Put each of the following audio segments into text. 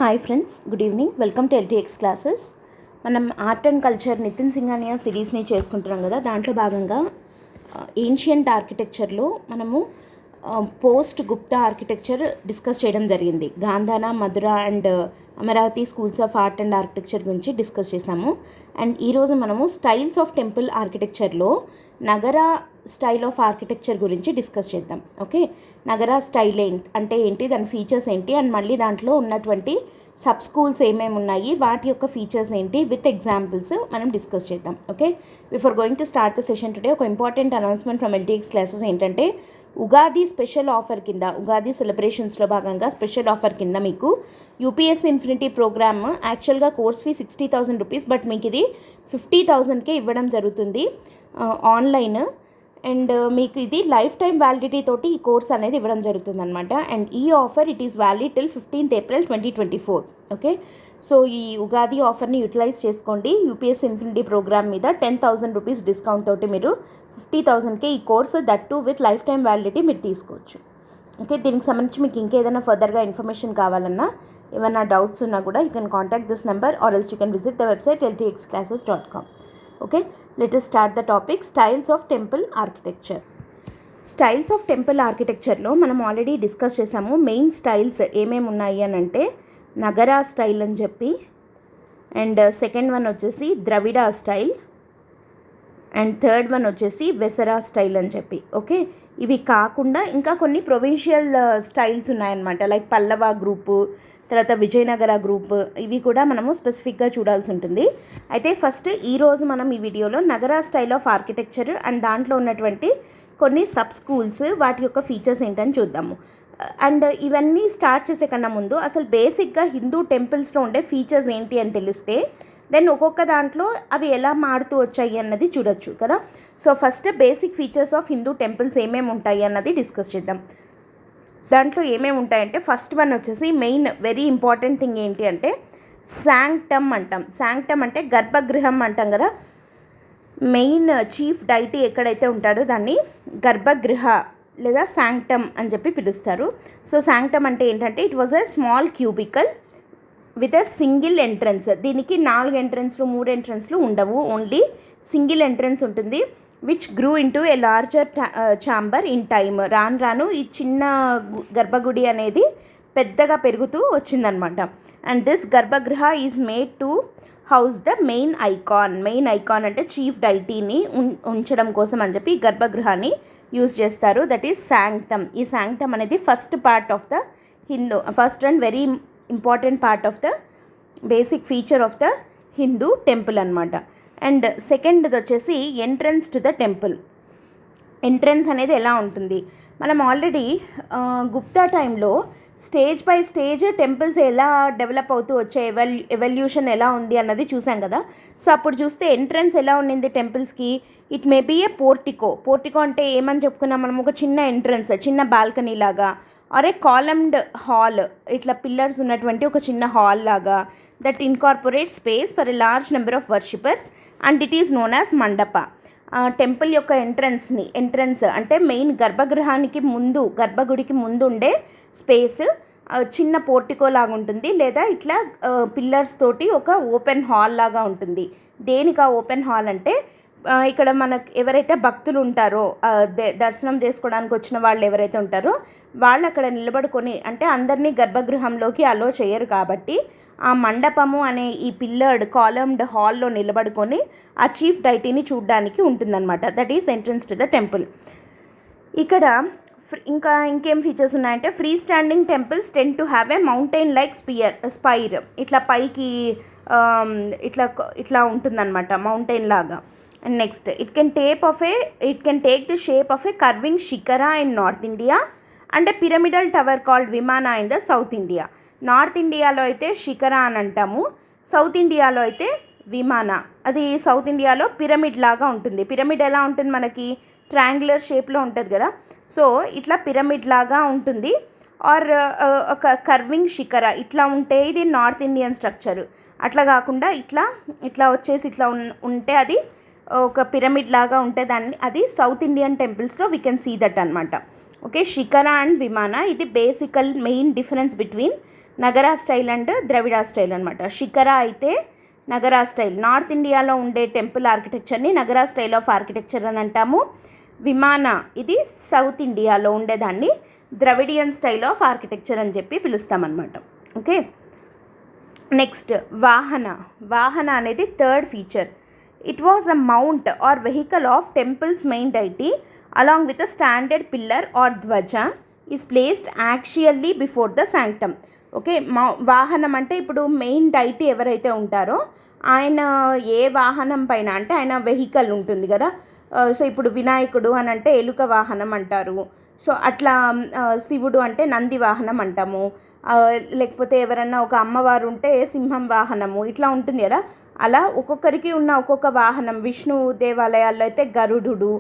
Hi friends, good evening. Welcome to LTX classes. మనం art and culture Nitin Singhania సిరీస్ని చేసుకుంటున్నాం కదా. దాంట్లో భాగంగా ఏన్షియంట్ ఆర్కిటెక్చర్లో మనము పోస్ట్ గుప్తా ఆర్కిటెక్చర్ డిస్కస్ చేయడం జరిగింది. Gandhara, Mathura and Amaravati schools of art and architecture గురించి డిస్కస్ చేసాము. అండ్ ఈరోజు మనము స్టైల్స్ ఆఫ్ టెంపుల్ ఆర్కిటెక్చర్లో నగర స్టైల్ ఆఫ్ ఆర్కిటెక్చర్ గురించి డిస్కస్ చేద్దాం. ఓకే, నగర స్టైల్ అంటే ఏంటి, దాని ఫీచర్స్ ఏంటి, అండ్ మళ్ళీ దాంట్లో ఉన్నటువంటి సబ్ స్కూల్స్ ఏమేమి ఉన్నాయి, వాటి యొక్క ఫీచర్స్ ఏంటి విత్ ఎగ్జాంపుల్స్ మనం డిస్కస్ చేద్దాం. Okay, before going to start the session today ఒక important announcement from LTX classes ఏంటంటే, ఉగాది స్పెషల్ ఆఫర్ కింద, ఉగాది సెలబ్రేషన్స్లో భాగంగా స్పెషల్ ఆఫర్ కింద మీకు యూపీఎస్సీ ఇన్ఫినిటీ ప్రోగ్రామ్ యాక్చువల్గా కోర్స్ ఫీ 60,000 రూపీస్, బట్ మీకు ఇది 50,000కే ఇవ్వడం జరుగుతుంది ఆన్లైన్. అండ్ మీకు ఇది లైఫ్ టైం వ్యాలిడిటీ తోటి ఈ కోర్స్ అనేది ఇవ్వడం జరుగుతుంది అనమాట. అండ్ ఈ offer it is valid till 15th April 2024. Okay, so ఈ ఉగాది ఆఫర్ని యూటిలైజ్ చేసుకోండి. యూపీఎస్సీ ఇన్ఫినిటీ ప్రోగ్రామ్ మీద 10,000 రూపీస్ డిస్కౌంట్ తోటి మీరు 50,000కే ఈ course, that to with life time validity మీరు తీసుకోవచ్చు. ఓకే, దీనికి సంబంధించి మీకు ఇంకేదైనా ఫర్దర్గా ఇన్ఫర్మేషన్ కావాలన్నా, ఏమైనా డౌట్స్ ఉన్నా కూడా you can contact this number or else you can visit the website ltxclasses.com. Okay, let us start the topic styles of temple architecture. Styles of temple ఆర్కిటెక్చర్లో మనం ఆల్రెడీ డిస్కస్ చేసాము. మెయిన్ స్టైల్స్ ఏమేమి ఉన్నాయి అని అంటే నగరా style అని చెప్పి, and second one వచ్చేసి ద్రవిడ స్టైల్, అండ్ థర్డ్ వన్ వచ్చేసి వెసరా స్టైల్ అని చెప్పి. ఓకే, ఇవి కాకుండా ఇంకా కొన్ని ప్రొవిన్షియల్ స్టైల్స్ ఉన్నాయన్నమాట, లైక్ పల్లవ గ్రూపు, తర్వాత విజయనగర గ్రూప్, ఇవి కూడా మనము స్పెసిఫిక్గా చూడాల్సి ఉంటుంది. అయితే ఫస్ట్ ఈరోజు మనం ఈ వీడియోలో నగరా స్టైల్ ఆఫ్ ఆర్కిటెక్చర్ అండ్ దాంట్లో ఉన్నటువంటి కొన్ని సబ్ స్కూల్స్, వాటి యొక్క ఫీచర్స్ ఏంటని చూద్దాము. అండ్ ఇవన్నీ స్టార్ట్ చేసే కన్నా ముందు అసలు బేసిక్గా హిందూ టెంపుల్స్లో ఉండే ఫీచర్స్ ఏంటి అని తెలిస్తే దెన్ ఒక్కొక్క దాంట్లో అవి ఎలా మారుతూ వచ్చాయి అన్నది చూడొచ్చు కదా. So first basic features of Hindu temples ఏమేమి ఉంటాయి అన్నది డిస్కస్ చేద్దాం. దాంట్లో ఏమేమి ఉంటాయంటే ఫస్ట్ వన్ వచ్చేసి మెయిన్ వెరీ ఇంపార్టెంట్ థింగ్ ఏంటి అంటే శాంక్టమ్ అంటాం. శాంక్టమ్ అంటే గర్భగృహం అంటాం కదా. మెయిన్ చీఫ్ డైటీ ఎక్కడైతే ఉంటాడో దాన్ని గర్భగృహ లేదా శాంక్టమ్ అని చెప్పి పిలుస్తారు. సో శాంక్టమ్ అంటే ఏంటంటే it was a small cubicle with a single entrance. దీనికి 4 ఎంట్రన్స్లు 3 ఎంట్రన్స్లు ఉండవు, ఓన్లీ సింగిల్ ఎంట్రన్స్ ఉంటుంది. Which grew into a larger chamber in time. రాను రాను ఈ చిన్న గర్భగుడి అనేది పెద్దగా పెరుగుతూ వచ్చిందనమాట. And this garbhagriha is made to house the main icon. Main icon అంటే చీఫ్ డైటీని ఉంచడం కోసం అని చెప్పి గర్భగృహాన్ని యూజ్ చేస్తారు. That is sanctum. ఈ శాంక్టమ్ అనేది first part of the Hindu, first and very important part of the basic feature of the Hindu temple అనమాట. అండ్ సెకండ్ది వచ్చేసి entrance to the temple. Entrance అనేది ఎలా ఉంటుంది, మనం ఆల్రెడీ గుప్తా టైంలో స్టేజ్ బై స్టేజ్ టెంపుల్స్ ఎలా డెవలప్ అవుతూ వచ్చే ఎవల్యూషన్ ఎలా ఉంది అన్నది చూసాం కదా. సో అప్పుడు చూస్తే ఎంట్రన్స్ ఎలా ఉండింది టెంపుల్స్కి, it may be a portico. Portico అంటే ఏమని చెప్పుకున్నాం మనం, ఒక చిన్న ఎంట్రన్స్, చిన్న బాల్కనీ లాగా, ఆర్ ఏ కాలమ్డ్ హాల్, ఇట్లా పిల్లర్స్ ఉన్నటువంటి ఒక చిన్న హాల్ లాగా, that incorporate space for a large number of worshippers and it is known as mandapa. Temple యొక్క ఎంట్రన్స్ అంటే మెయిన్ గర్భగృహానికి ముందు, గర్భగుడికి ముందు ఉండే స్పేస్ చిన్న పోర్టికో లాగా ఉంటుంది, లేదా ఇట్లా పిల్లర్స్ తోటి ఒక ఓపెన్ హాల్ లాగా ఉంటుంది. దేనికి ఆ ఓపెన్ హాల్ అంటే ఇక్కడ మనకు ఎవరైతే భక్తులు ఉంటారో, దర్శనం చేసుకోవడానికి వచ్చిన వాళ్ళు ఎవరైతే ఉంటారో వాళ్ళు అక్కడ నిలబడుకొని, అంటే అందరినీ గర్భగృహంలోకి అలో చేయరు కాబట్టి ఆ మండపము అనే ఈ పిల్లర్డ్ కాలమ్డ్ హాల్లో నిలబడుకొని ఆ చీఫ్ డైటీని చూడడానికి ఉంటుందన్నమాట. That is entrance to the temple. ఇక్కడ ఇంకేం ఫీచర్స్ ఉన్నాయంటే free standing temples tend to have a mountain like spire. ఇట్లా పైకి ఇట్లా ఉంటుందన్నమాట, మౌంటైన్ లాగా. And next it can take the shape of a curving shikhara in North India and a pyramidal tower called vimana in the South India. North ఇండియాలో అయితే షికరా అని అంటాము, south ఇండియాలో అయితే విమానా. అది సౌత్ ఇండియాలో పిరమిడ్ లాగా ఉంటుంది. పిరమిడ్ ఎలా ఉంటుంది, మనకి ట్రయాంగులర్ షేప్లో ఉంటుంది కదా. సో ఇట్లా పిరమిడ్ లాగా ఉంటుంది, ఆర్ ఒక కర్వింగ్ షికరా ఇట్లా ఉంటే ఇది నార్త్ ఇండియన్ స్ట్రక్చర్. అట్లా కాకుండా ఇట్లా వచ్చేసి ఇట్లా ఉంటే అది ఒక పిరమిడ్ లాగా ఉంటే అది సౌత్ ఇండియన్ టెంపుల్స్లో వీ కెన్ సీ దట్ అనమాట. ఓకే, షికరా అండ్ విమానా, ఇది basical main difference between Nagara style and Dravida style అనమాట. శిఖర అయితే నగరా స్టైల్. నార్త్ ఇండియాలో ఉండే టెంపుల్ ఆర్కిటెక్చర్ని నగరా స్టైల్ ఆఫ్ ఆర్కిటెక్చర్ అని అంటాము. విమాన ఇది సౌత్ ఇండియాలో ఉండేదాన్ని ద్రవిడియన్ స్టైల్ ఆఫ్ ఆర్కిటెక్చర్ అని చెప్పి పిలుస్తామన్నమాట. ఓకే, నెక్స్ట్ వాహన అనేది third feature. It was a mount or vehicle of temples main deity along with a standard pillar or dhwaja is placed actually before the sanctum. Okay, వాహనం అంటే ఇప్పుడు main deity ఎవరైతే ఉంటారో ఆయన ఏ వాహనం పైన అంటే ఆయన వెహికల్ ఉంటుంది కదా. సో ఇప్పుడు వినాయకుడు అని అంటే ఎలుక వాహనం అంటారు. సో అట్లా శివుడు అంటే నంది వాహనం అంటాము. లేకపోతే ఎవరన్నా ఒక అమ్మవారు ఉంటే సింహం వాహనము ఇట్లా ఉంటుంది కదా. అలా ఒక్కొక్కరికి ఉన్న ఒక్కొక్క వాహనం. విష్ణు దేవాలయాల్లో అయితే గరుడు,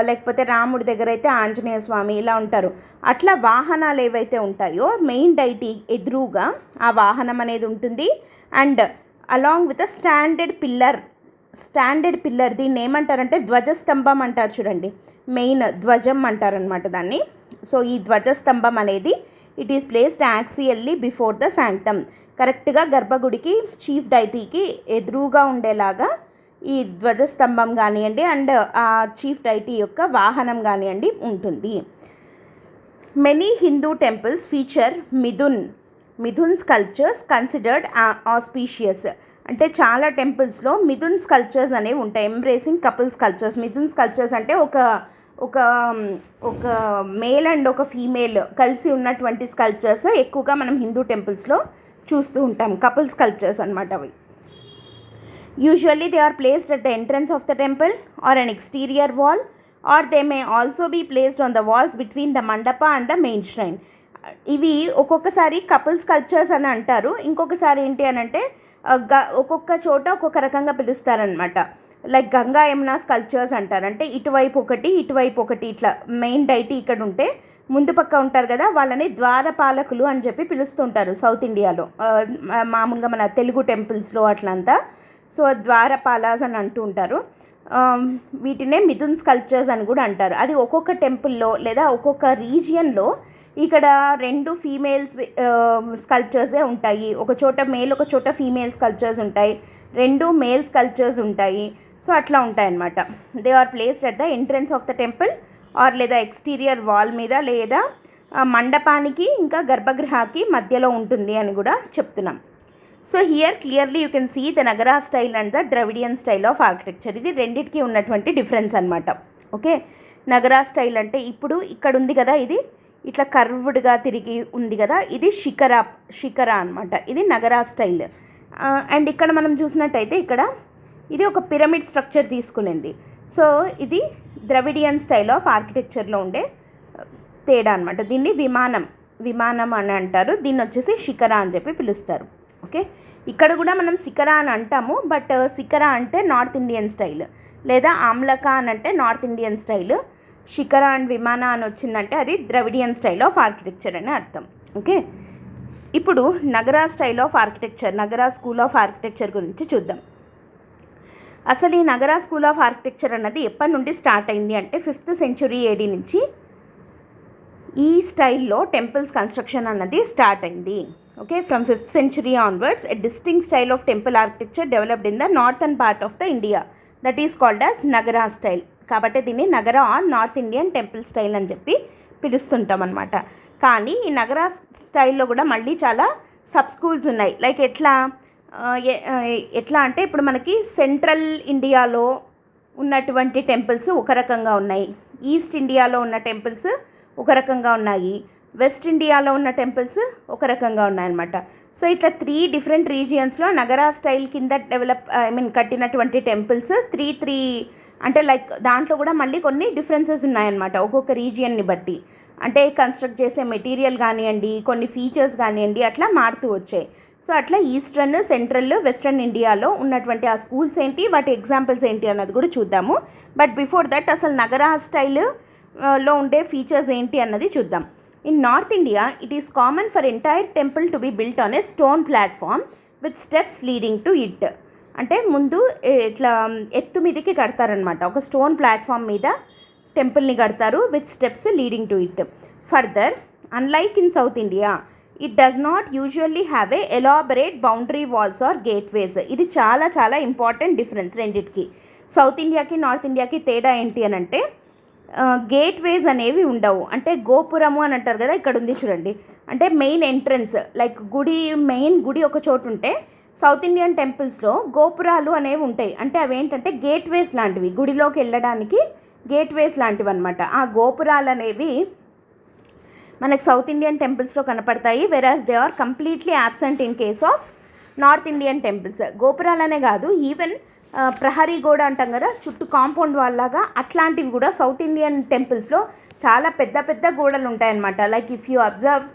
లేకపోతే రాముడి దగ్గర అయితే ఆంజనేయ స్వామి ఇలా ఉంటారు. అట్లా వాహనాలు ఏవైతే ఉంటాయో మెయిన్ డైటీ ఎదురుగా ఆ వాహనం అనేది ఉంటుంది. And along with a standard pillar దీన్ని ఏమంటారంటే ధ్వజస్తంభం అంటారు చూడండి. మెయిన్ ధ్వజం అంటారనమాట దాన్ని. సో ఈ ధ్వజస్తంభం అనేది it is placed axially before the sanctum. కరెక్ట్గా గర్భగుడికి చీఫ్ డైటీకి ఎదురుగా ఉండేలాగా ఈ ధ్వజస్తంభం కానివ్వండి అండ్ ఆ చీఫ్ డైటీ యొక్క వాహనం కానివ్వండి ఉంటుంది. Many Hindu temples feature Mithun sculptures considered auspicious. అంటే చాలా టెంపుల్స్లో మిథున్ స్కల్ప్చర్స్ అనేవి ఉంటాయి. Embracing couple sculptures. Mithun sculptures అంటే ఒక మేల్ అండ్ ఒక ఫీమేల్ కలిసి ఉన్నటువంటి స్కల్ప్చర్స్ ఎక్కువగా మనం హిందూ టెంపుల్స్లో చూస్తూ ఉంటాం. కపుల్ స్కల్ప్చర్స్ అనమాట అవి. Usually they are placed at the entrance of the temple or an exterior wall or they may also be placed on the walls between the mandapa and the main shrine. ఇవి ఒక్కొక్కసారి couple sculptures అని అంటారు. ఇంకొకసారి ఏంటి అని అంటే ఒక్కొక్క చోట ఒక్కొక్క రకంగా పిలుస్తారనమాట. లైక్ గంగా యమున స్కల్ప్చర్స్ అంటారు. అంటే ఇటువైపు ఒకటి ఇట్లా మెయిన్ డైటీ ఇక్కడ ఉంటే ముందు పక్క ఉంటారు కదా, వాళ్ళని ద్వారపాలకులు అని చెప్పి పిలుస్తుంటారు సౌత్ ఇండియాలో. మామూలుగా మన తెలుగు టెంపుల్స్లో అట్లంతా. సో ద్వారపాలాస్ అని అంటూ ఉంటారు. వీటినే మిథున్ స్కల్ప్చర్స్ అని కూడా అంటారు. అది ఒక్కొక్క టెంపుల్లో లేదా ఒక్కొక్క రీజియన్లో ఇక్కడ 2 ఫీమేల్స్ స్కల్ప్చర్సే ఉంటాయి. ఒక చోట మేల్ ఒక చోట ఫీమేల్ స్కల్ప్చర్స్ ఉంటాయి. 2 మేల్ స్కల్ప్చర్స్ ఉంటాయి. సో అట్లా ఉంటాయన్నమాట. They are placed at the entrance of the temple or లేదా ఎక్స్టీరియర్ వాల్ మీద లేదా మండపానికి ఇంకా గర్భగృహాకి మధ్యలో ఉంటుంది అని కూడా చెప్తున్నాం. So here clearly you can see the Nagara style and the Dravidian style of architecture. ఇది రెండింటికి ఉన్నటువంటి డిఫరెన్స్ అనమాట. ఓకే, నగరా స్టైల్ అంటే ఇప్పుడు ఇక్కడ ఉంది కదా, ఇది ఇట్లా కర్వ్డ్గా తిరిగి ఉంది కదా, ఇది శిఖర అనమాట. ఇది నగరా స్టైల్. అండ్ ఇక్కడ మనం చూసినట్టయితే ఇక్కడ ఇది ఒక పిరమిడ్ స్ట్రక్చర్ తీసుకునింది. సో ఇది ద్రవిడియన్ స్టైల్ ఆఫ్ ఆర్కిటెక్చర్లో ఉండే తేడా అనమాట. దీన్ని విమానం అని అంటారు. దీన్ని వచ్చేసి శిఖర అని చెప్పి పిలుస్తారు. ఓకే, ఇక్కడ కూడా మనం శిఖర అని అంటాము. బట్ శిఖర అంటే నార్త్ ఇండియన్ స్టైల్, లేదా ఆమ్లక అని అంటే నార్త్ ఇండియన్ స్టైల్. శిఖర అండ్ విమాన అని వచ్చిందంటే అది ద్రవిడియన్ స్టైల్ ఆఫ్ ఆర్కిటెక్చర్ అని అర్థం. ఓకే, ఇప్పుడు Nagara style of architecture, Nagara school of architecture గురించి చూద్దాం. అసలు ఈ నగరా స్కూల్ ఆఫ్ ఆర్కిటెక్చర్ అన్నది ఎప్పటి నుండి స్టార్ట్ అయింది అంటే 5th century AD నుంచి ఈ స్టైల్లో టెంపుల్స్ కన్స్ట్రక్షన్ అన్నది స్టార్ట్ అయింది. Okay, from 5th century onwards a distinct style of temple architecture developed in the northern part of the India that is called as Nagara style. కాబట్టి దీన్ని Nagara or North Indian temple style అని చెప్పి పిలుస్తుంటాం అనమాట. కానీ ఈ నగరా స్టైల్లో కూడా మళ్ళీ చాలా సబ్ స్కూల్స్ ఉన్నాయి. లైక్ ఎట్లా అంటే ఇప్పుడు మనకి సెంట్రల్ ఇండియాలో ఉన్నటువంటి టెంపుల్స్ ఒక రకంగా ఉన్నాయి, ఈస్ట్ ఇండియాలో ఉన్న టెంపుల్స్ ఒక రకంగా ఉన్నాయి, వెస్ట్ ఇండియాలో ఉన్న టెంపుల్స్ ఒక రకంగా ఉన్నాయన్నమాట. సో ఇట్లా 3 different రీజియన్స్లో నగరా స్టైల్ కింద కట్టినటువంటి టెంపుల్స్ 3 అంటే లైక్ దాంట్లో కూడా మళ్ళీ కొన్ని డిఫరెన్సెస్ ఉన్నాయన్నమాట ఒక్కొక్క రీజియన్ని బట్టి. అంటే కన్స్ట్రక్ట్ చేసే మెటీరియల్ కానివ్వండి, కొన్ని ఫీచర్స్ కానివ్వండి, అట్లా మారుతూ వచ్చాయి. సో అట్లా ఈస్టర్న్, సెంట్రల్, వెస్ట్రన్ ఇండియాలో ఉన్నటువంటి ఆ స్కూల్స్ ఏంటి, వాటి ఎగ్జాంపుల్స్ ఏంటి అన్నది కూడా చూద్దాము. బట్ బిఫోర్ దట్ అసలు నగరా స్టైల్లో ఉండే ఫీచర్స్ ఏంటి అన్నది చూద్దాం. In North India it is common for entire temple to be built on a stone platform with steps leading to it. అంటే ముందు ఇట్లా ఎత్తు మీదకి కడతారనమాట, ఒక స్టోన్ ప్లాట్ఫామ్ మీద టెంపుల్ని కడతారు with steps leading to it. Further unlike in south India it does not usually have a elaborate boundary walls or gateways. ఇది చాలా చాలా ఇంపార్టెంట్ డిఫరెన్స్ రెండింటికి. సౌత్ ఇండియాకి నార్త్ ఇండియాకి తేడా ఏంటి అని అంటే గేట్వేస్ అనేవి ఉండవు. అంటే గోపురము అని అంటారు కదా, ఇక్కడ ఉంది చూడండి. అంటే మెయిన్ ఎంట్రన్స్ లైక్ మెయిన్ గుడి ఒక చోటు ఉంటే సౌత్ ఇండియన్ టెంపుల్స్లో గోపురాలు అనేవి ఉంటాయి. అంటే అవి ఏంటంటే గేట్వేస్ లాంటివి, గుడిలోకి వెళ్ళడానికి గేట్వేస్ లాంటివి అనమాట. ఆ గోపురాలు అనేవి మనకు సౌత్ ఇండియన్ టెంపుల్స్లో కనపడతాయి, whereas they are completely absent in case of North Indian temples. గోపురాలనే కాదు, ఈవెన్ ప్రహరీ గోడ అంటాం కదా, చుట్టూ కాంపౌండ్ వాళ్ళలాగా, అట్లాంటివి కూడా సౌత్ ఇండియన్ టెంపుల్స్లో చాలా పెద్ద పెద్ద గోడలు ఉంటాయన్నమాట. Like if you observe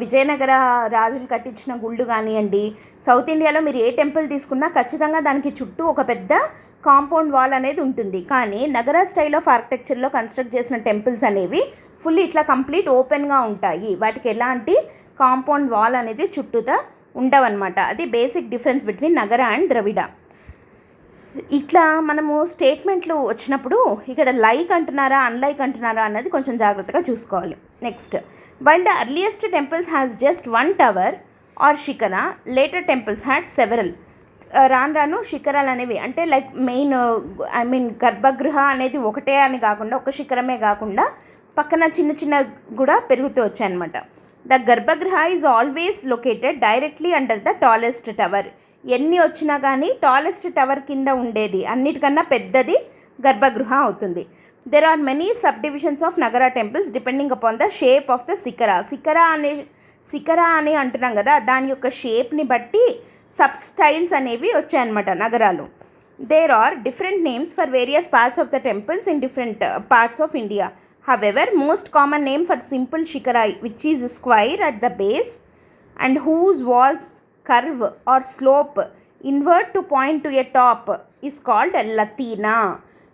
Vijayanagara రాజులు కట్టించిన గుళ్ళు కానివ్వండి, సౌత్ ఇండియాలో మీరు ఏ టెంపుల్ తీసుకున్నా ఖచ్చితంగా దానికి చుట్టూ ఒక పెద్ద కాంపౌండ్ వాల్ అనేది ఉంటుంది. కానీ నగర స్టైల్ ఆఫ్ ఆర్కిటెక్చర్లో కన్స్ట్రక్ట్ చేసిన టెంపుల్స్ అనేవి ఫుల్ ఇట్లా కంప్లీట్ ఓపెన్గా ఉంటాయి. వాటికి ఎలాంటి కాంపౌండ్ వాల్ అనేది చుట్టూతా ఉండవన్నమాట. అది బేసిక్ డిఫరెన్స్ బిట్వీన్ నగర అండ్ ద్రవిడ. ఇట్లా మనము స్టేట్మెంట్లు వచ్చినప్పుడు ఇక్కడ లైక్ అంటున్నారా అన్లైక్ అంటున్నారా అన్నది కొంచెం జాగ్రత్తగా చూసుకోవాలి. Next, while the earliest temples has just one tower or shikhara, later temples had several. రాను శిఖరాలు అనేవి అంటే లైక్ గర్భగృహ అనేది ఒకటే అని కాకుండా, ఒక శిఖరమే కాకుండా పక్కన చిన్న చిన్న కూడా పెరుగుతూ వచ్చాయన్నమాట. The garbhagriha is always located directly under the tallest tower. ఎన్ని వచ్చినా కానీ టాలెస్ట్ టవర్ కింద ఉండేది అన్నిటికన్నా పెద్దది గర్భగృహ అవుతుంది. There are many subdivisions of Nagara temples depending upon the shape of the shikhara అని అంటున్నాం కదా, దాని యొక్క షేప్ని బట్టి సబ్ స్టైల్స్ అనేవి వచ్చాయన్నమాట నగరాలు. There are different names for various parts of the temples in different parts of India. However most common name for simple shikhara which is square at the base and whose walls curve or slope inward to point to a top is called latina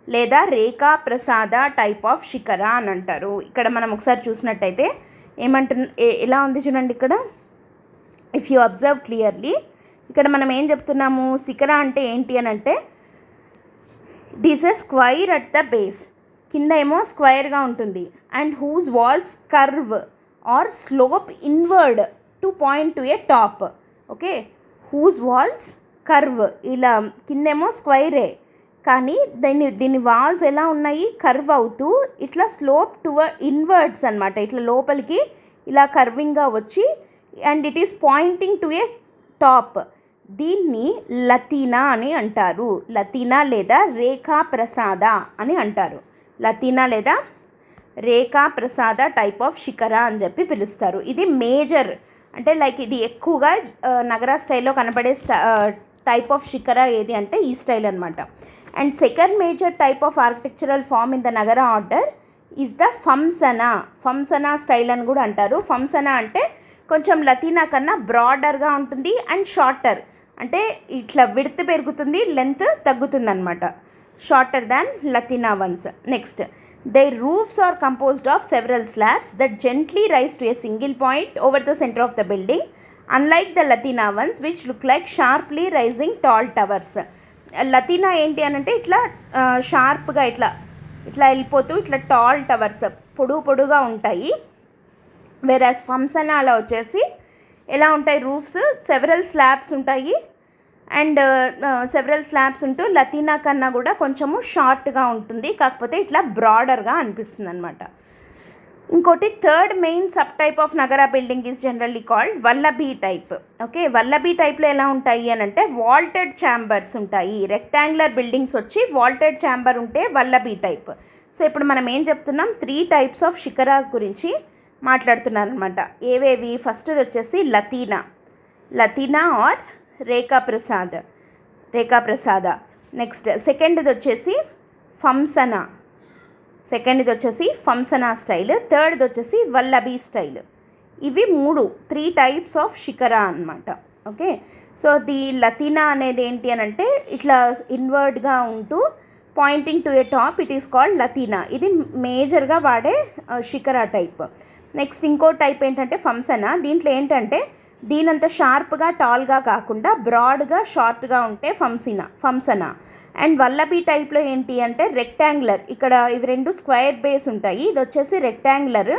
లేదా రేఖా ప్రసాద type of శిఖర అని అంటారు. ఇక్కడ మనం ఒకసారి చూసినట్టయితే ఎలా ఉంది చూడండి. ఇక్కడ ఇఫ్ యూ అబ్జర్వ్ క్లియర్లీ, ఇక్కడ మనం ఏం చెప్తున్నాము, శిఖర అంటే ఏంటి అని అంటే it is a square at the base, కింద ఏమో స్క్వైర్గా ఉంటుంది, and whose walls curve or slope inward to point to a top. Okay, whose walls curve, ఇలా కిందేమో స్క్వైరే కానీ దీని వాల్స్ ఎలా ఉన్నాయి, కర్వ్ అవుతూ ఇట్లా స్లోప్ ఇన్వర్డ్స్ అనమాట, ఇట్లా లోపలికి ఇలా కర్వింగ్గా వచ్చి and it is Poynting to a top. దీన్ని లతీనా అని అంటారు. లతీనా లేదా రేఖా ప్రసాద అని అంటారు. లతీనా లేదా రేఖా ప్రసాద టైప్ ఆఫ్ శిఖర అని చెప్పి పిలుస్తారు. ఇది మేజర్ అంటే లైక్ ఇది ఎక్కువగా నగర స్టైల్లో కనపడే టైప్ ఆఫ్ శిఖర ఏది అంటే ఈ స్టైల్ అనమాట. And second major type of architectural form in the Nagara order is the phamsana style అని కూడా అంటారు. ఫంసనా అంటే కొంచెం లతీనా కన్నా బ్రాడర్గా ఉంటుంది అండ్ షార్టర్, అంటే ఇట్లా విడ్త్ పెరుగుతుంది, లెంత్ తగ్గుతుంది అనమాట, shorter than latina ones. Next, their roofs are composed of several slabs that gently rise to a single point over the center of the building, unlike the Latina ones which look like sharply rising tall towers. Latina ఏంటి అని అంటే ఇట్లా షార్ప్గా ఇట్లా వెళ్ళిపోతూ ఇట్లా tall towers పొడుగా ఉంటాయి. వెరాస్ ఫంసనా అలా వచ్చేసి ఎలా ఉంటాయి, రూఫ్స్ సెవెరల్ స్లాబ్స్ ఉంటాయి అండ్ సెవెరల్ స్లాబ్స్ ఉంటూ లతీనా కన్నా కూడా కొంచెము షార్ట్గా ఉంటుంది, కాకపోతే ఇట్లా బ్రాడర్గా అనిపిస్తుంది అనమాట. ఇంకోటి third main sub type of Nagara building is generally called Valabhi type. Okay, Valabhi టైప్లో ఎలా ఉంటాయి అని అంటే వాల్టెడ్ ఛాంబర్స్ ఉంటాయి. రెక్టాంగులర్ బిల్డింగ్స్ వచ్చి వాల్టెడ్ ఛాంబర్ ఉంటే వల్లభీ టైప్. సో ఇప్పుడు మనం ఏం చెప్తున్నాం, 3 టైప్స్ ఆఫ్ శిఖరాస్ గురించి మాట్లాడుతున్నారనమాట. ఏవేవి, ఫస్ట్ది వచ్చేసి లతీనా ఆర్ రేఖా ప్రసాద. నెక్స్ట్ సెకండ్ది వచ్చేసి ఫంసనా స్టైల్. థర్డ్ది వచ్చేసి వల్లభీ స్టైల్. ఇవి 3 టైప్స్ ఆఫ్ శిఖర అనమాట. ఓకే, సో ది లతీనా అనేది ఏంటి అని అంటే ఇట్లా ఇన్వర్డ్గా ఉంటూ pointing to a top, it is called latina. ఇది మేజర్గా వాడే శిఖర టైప్. నెక్స్ట్ ఇంకో టైప్ ఏంటంటే ఫంసనా. దీంట్లో ఏంటంటే దీనంత షార్ప్గా టాల్గా కాకుండా బ్రాడ్గా షార్ట్గా ఉంటే ఫంసనా. అండ్ వల్లభీ టైప్లో ఏంటి అంటే రెక్టాంగులర్, ఇక్కడ ఇవి 2 స్క్వేర్ బేస్ ఉంటాయి, ఇది వచ్చేసి రెక్టాంగులర్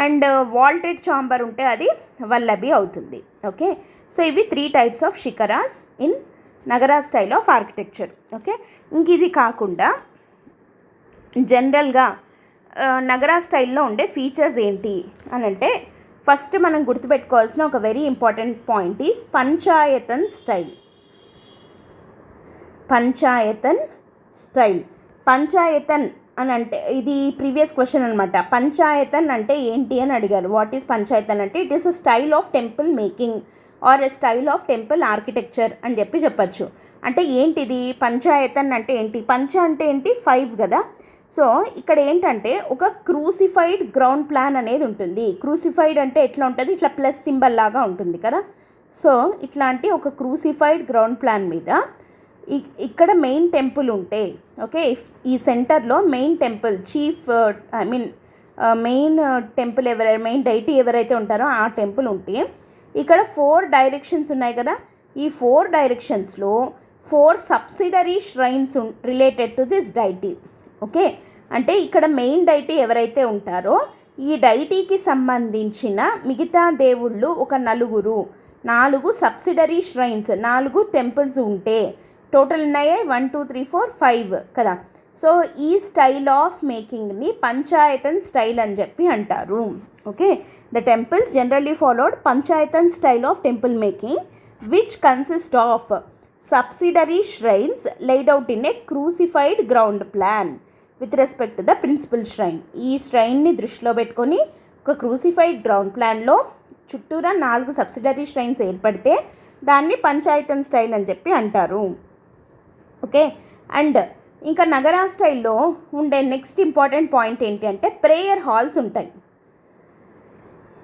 అండ్ వాల్టెడ్ చాంబర్ ఉంటే అది వల్లభి అవుతుంది. ఓకే, సో ఇవి 3 types of shikharas in Nagara style of architecture. Okay, ఇంక ఇది కాకుండా జనరల్గా నగరా స్టైల్లో ఉండే ఫీచర్స్ ఏంటి అని అంటే, ఫస్ట్ మనం గుర్తుపెట్టుకోవాల్సిన ఒక very important point is Panchayatan style. Panchayatan style, Panchayatan అని అంటే ఇది ప్రీవియస్ క్వశ్చన్ అనమాట. పంచాయతన్ అంటే ఏంటి అని అడిగారు. వాట్ ఈస్ పంచాయతన్ అంటే it is a style of temple making or a style of temple architecture అని చెప్పచ్చు. అంటే ఏంటిది పంచాయతన్ అంటే ఏంటి? పంచ అంటే ఏంటి? 5 కదా. సో ఇక్కడ ఏంటంటే ఒక క్రూసిఫైడ్ గ్రౌండ్ ప్లాన్ అనేది ఉంటుంది. క్రూసిఫైడ్ అంటే ఎట్లా ఉంటుంది? ఇట్లా ప్లస్ సింబల్ లాగా ఉంటుంది కదా. సో ఇట్లాంటి ఒక క్రూసిఫైడ్ గ్రౌండ్ ప్లాన్ మీద ఇక్కడ మెయిన్ టెంపుల్ ఉంటే, ఓకే, ఈ సెంటర్లో main temple chief main temple main deity ఎవరైతే ఉంటారో ఆ టెంపుల్ ఉంటే, ఇక్కడ 4 డైరెక్షన్స్ ఉన్నాయి కదా. ఈ 4 డైరెక్షన్స్లో 4 subsidiary shrines related to this deity. Okay, అంటే ఇక్కడ మెయిన్ డైటీ ఎవరైతే ఉంటారో ఈ డైటీకి సంబంధించిన మిగతా దేవుళ్ళు ఒక 4 సబ్సిడరీ ష్రైన్స్ 4 టెంపుల్స్ ఉంటే టోటల్ ఉన్నాయే 1 2 3 4 5 కదా. సో ఈ స్టైల్ ఆఫ్ మేకింగ్ని పంచాయతన్ స్టైల్ అని చెప్పి అంటారు. Okay, the temples generally followed Panchayatan style of temple making which consist of subsidiary shrines laid out in a crucified ground plan with respect to the principal shrine. ఈ ష్రైన్ని దృష్టిలో పెట్టుకొని ఒక crucified ground ప్లాన్లో చుట్టూరా 4 సబ్సిడరీ ష్రైన్స్ ఏర్పడితే దాన్ని పంచాయతన్ style అని చెప్పి అంటారు. ఓకే, అండ్ ఇంకా నగరా స్టైల్లో ఉండే నెక్స్ట్ ఇంపార్టెంట్ పాయింట్ ఏంటి అంటే ప్రేయర్ హాల్స్ ఉంటాయి.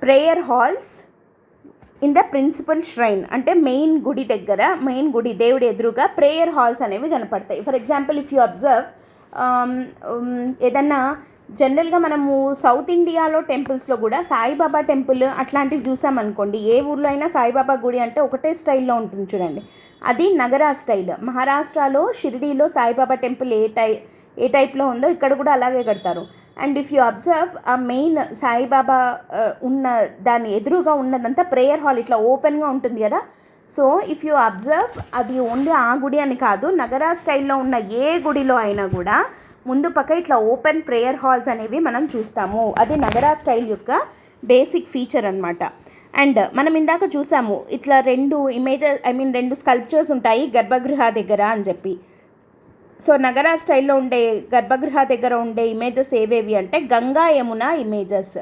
Prayer halls in the principal shrine అంటే మెయిన్ గుడి దగ్గర, మెయిన్ గుడి దేవుడి ఎదురుగా ప్రేయర్ హాల్స్ అనేవి కనపడతాయి. For example if you observe ఏదన్నా జనరల్గా మనము సౌత్ ఇండియాలో టెంపుల్స్లో కూడా సాయిబాబా టెంపుల్ అట్లాంటివి చూసామనుకోండి, ఏ ఊర్లో అయినా సాయిబాబా గుడి అంటే ఒకటే స్టైల్లో ఉంటుంది చూడండి, అది నగరా స్టైల్. మహారాష్ట్రలో షిరిడీలో సాయిబాబా టెంపుల్ ఏ టైప్లో ఉందో ఇక్కడ కూడా అలాగే కడతారు. అండ్ ఇఫ్ యూ అబ్జర్వ్ ఆ మెయిన్ సాయిబాబా ఉన్న దాని ఎదురుగా ఉన్నదంతా ప్రేయర్ హాల్ ఇట్లా ఓపెన్గా ఉంటుంది కదా. సో ఇఫ్ యూ అబ్జర్వ్ అది ఓన్లీ ఆ గుడి అని కాదు, నగరా స్టైల్లో ఉన్న ఏ గుడిలో అయినా కూడా ముందు పక్క ఇట్లా ఓపెన్ ప్రేయర్ హాల్స్ అనేవి మనం చూస్తాము. అది నగరా స్టైల్ యొక్క బేసిక్ ఫీచర్ అనమాట. అండ్ మనం ఇందాక చూసాము ఇట్లా 2 ఇమేజెస్ 2 స్కల్ప్చర్స్ ఉంటాయి గర్భగృహ దగ్గర అని చెప్పి. సో నగరా స్టైల్లో ఉండే గర్భగృహ దగ్గర ఉండే ఇమేజెస్ ఏవేవి అంటే గంగా యమున ఇమేజెస్.